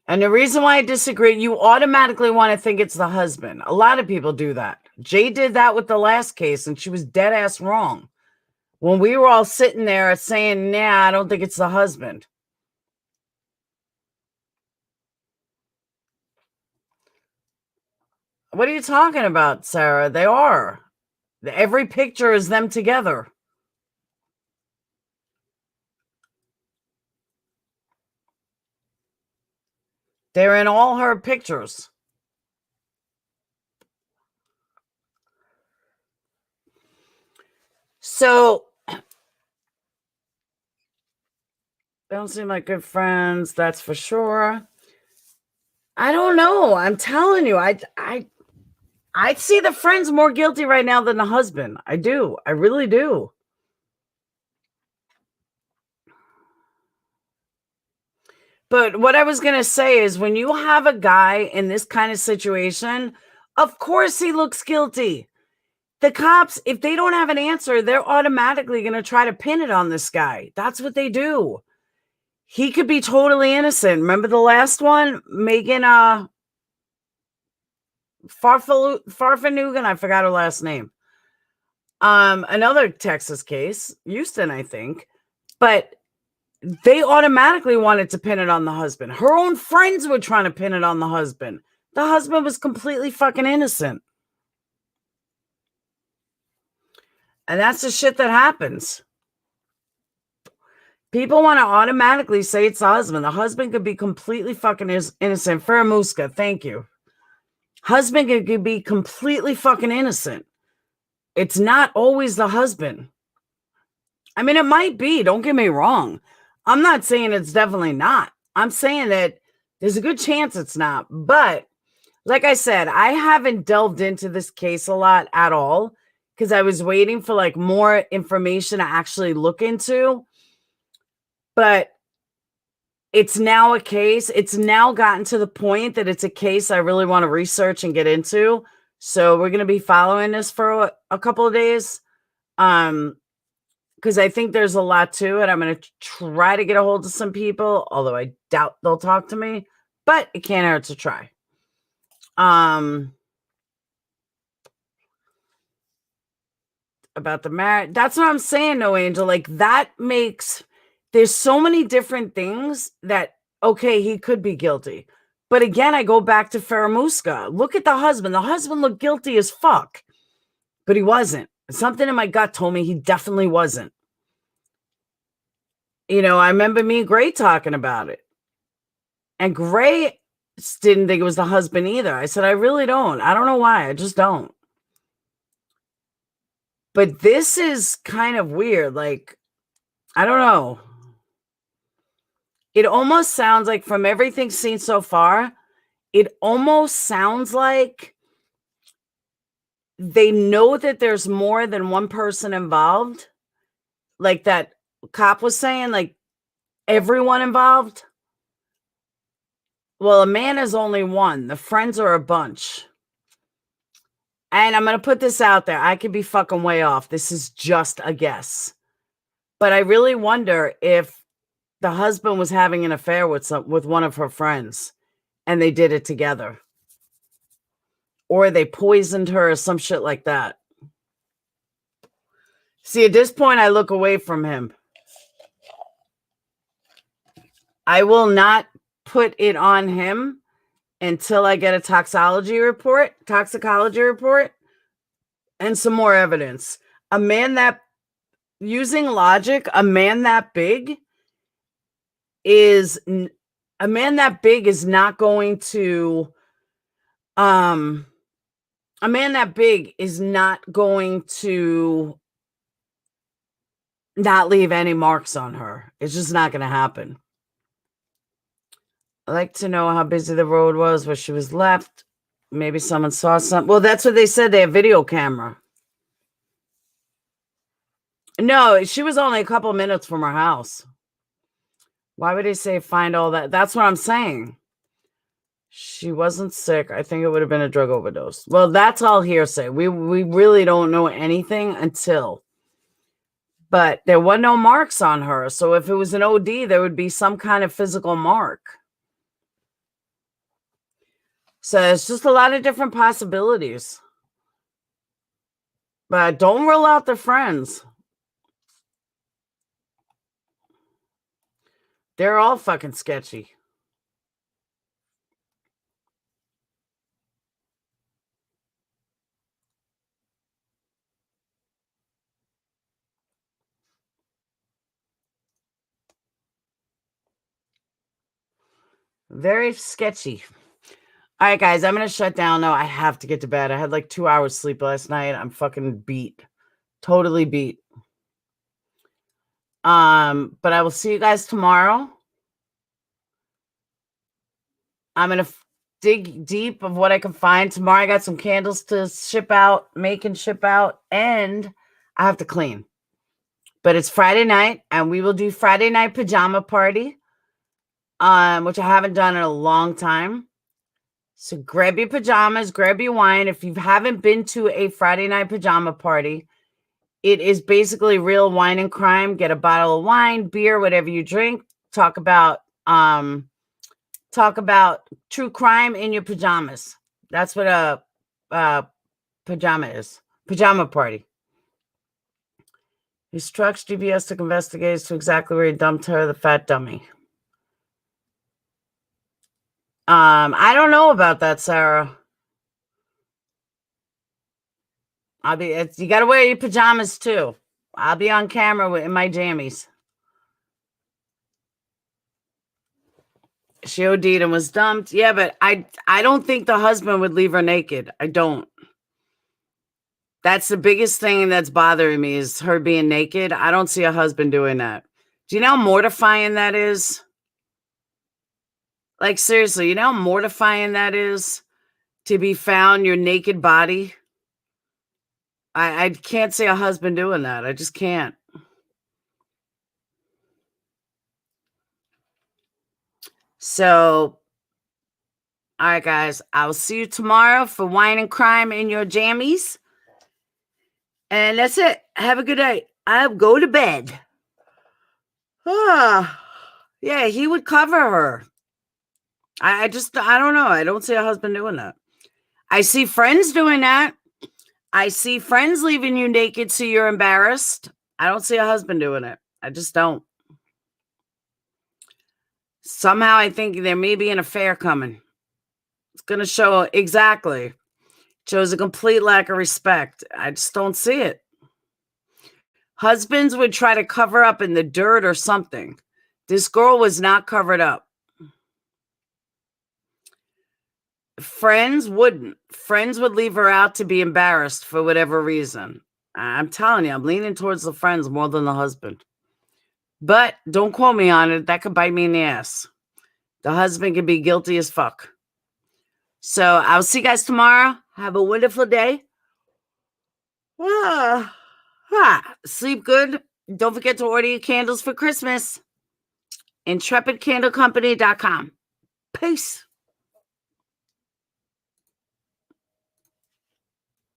And the reason why I disagree, you automatically want to think it's the husband. A lot of people do that. Jay did that with the last case, and she was dead ass wrong. When we were all sitting there saying, nah, I don't think it's the husband. What are you talking about, Sarah? They are. Every picture is them together. They're in all her pictures. So don't seem like good friends, that's for sure. I don't know. I'm telling you, I see the friends more guilty right now than the husband. I do. I really do. But what I was going to say is when you have a guy in this kind of situation, of course he looks guilty. The cops, if they don't have an answer, they're automatically going to try to pin it on this guy. That's what they do. He could be totally innocent. Remember the last one? Megan Farfanugan, I forgot her last name. Another Texas case, Houston, I think. But they automatically wanted to pin it on the husband. Her own friends were trying to pin it on the husband. The husband was completely fucking innocent. And that's the shit that happens. People want to automatically say it's the husband. The husband could be completely fucking innocent. Faramuska, thank you. Husband could be completely fucking innocent. It's not always the husband. I mean, it might be. Don't get me wrong. I'm not saying it's definitely not. I'm saying that there's a good chance it's not. But like I said, I haven't delved into this case a lot at all because I was waiting for like more information to actually look into. But it's now a case. It's now gotten to the point that it's a case I really want to research and get into. So we're going to be following this for a couple of days. Because I think there's a lot to it. I'm going to try to get a hold of some people, although I doubt they'll talk to me, but it can't hurt to try. About the marriage. That's what I'm saying, No Angel. Like that makes, there's so many different things that, okay, he could be guilty. But again, I go back to Faramuska. Look at the husband. The husband looked guilty as fuck, but he wasn't. Something in my gut told me he definitely wasn't. You know, I remember me and Gray talking about it. And Gray didn't think it was the husband either. I said, I really don't. I don't know why. I just don't. But this is kind of weird. Like, I don't know. It almost sounds like from everything seen so far, it almost sounds like they know that there's more than one person involved. Like that cop was saying, like everyone involved. Well, a man is only one. The friends are a bunch. And I'm going to put this out there. I could be fucking way off. This is just a guess. But I really wonder if the husband was having an affair with one of her friends and they did it together. Or they poisoned her or some shit like that. See, at this point, I look away from him. I will not put it on him until I get a toxicology report, and some more evidence. A man that, using logic, a man that big is not going to, a man that big is not going to not leave any marks on her. It's just not going to happen. I'd like to know how busy the road was where she was left. Maybe someone saw something. Well, that's what they said. They have video camera. No, she was only a couple minutes from her house. Why would they say find all that? That's what I'm saying. She wasn't sick. I think it would have been a drug overdose. Well, that's all hearsay. We really don't know anything until. But there were no marks on her. So if it was an OD, there would be some kind of physical mark. So it's just a lot of different possibilities. But don't rule out the friends. They're all fucking sketchy. Very sketchy. All right, guys, I'm going to shut down now. I have to get to bed. I had like 2 hours sleep last night. I'm fucking beat. Totally beat. But I will see you guys tomorrow. I'm going to dig deep of what I can find. Tomorrow I got some candles to ship out, make and ship out, and I have to clean. But it's Friday night, and we will do Friday night pajama party, which I haven't done in a long time. So grab your pajamas, grab your wine. If you haven't been to a Friday night pajama party, it is basically real wine and crime. Get a bottle of wine, beer, whatever you drink. Talk about true crime in your pajamas. That's what a pajama is. Pajama party. He instructs GPS to investigate to exactly where he dumped her, the fat dummy. I don't know about that, Sarah. You got to wear your pajamas too. I'll be on camera in my jammies. She OD'd and was dumped. Yeah, but I don't think the husband would leave her naked. I don't. That's the biggest thing that's bothering me is her being naked. I don't see a husband doing that. Do you know how mortifying that is? Like, seriously, you know how mortifying that is to be found your naked body? I can't see a husband doing that. I just can't. So, all right, guys. I will see you tomorrow for Wine and Crime in your jammies. And that's it. Have a good night. I'll go to bed. Yeah, he would cover her. I don't know. I don't see a husband doing that. I see friends doing that. I see friends leaving you naked so you're embarrassed. I don't see a husband doing it. I just don't. Somehow I think there may be an affair coming. It's going to show exactly. Shows a complete lack of respect. I just don't see it. Husbands would try to cover up in the dirt or something. This girl was not covered up. Friends wouldn't. Friends would leave her out to be embarrassed for whatever reason. I'm telling you, I'm leaning towards the friends more than the husband. But don't quote me on it. That could bite me in the ass. The husband could be guilty as fuck. So I'll see you guys tomorrow. Have a wonderful day. Sleep good. Don't forget to order your candles for Christmas. IntrepidCandleCompany.com. Peace.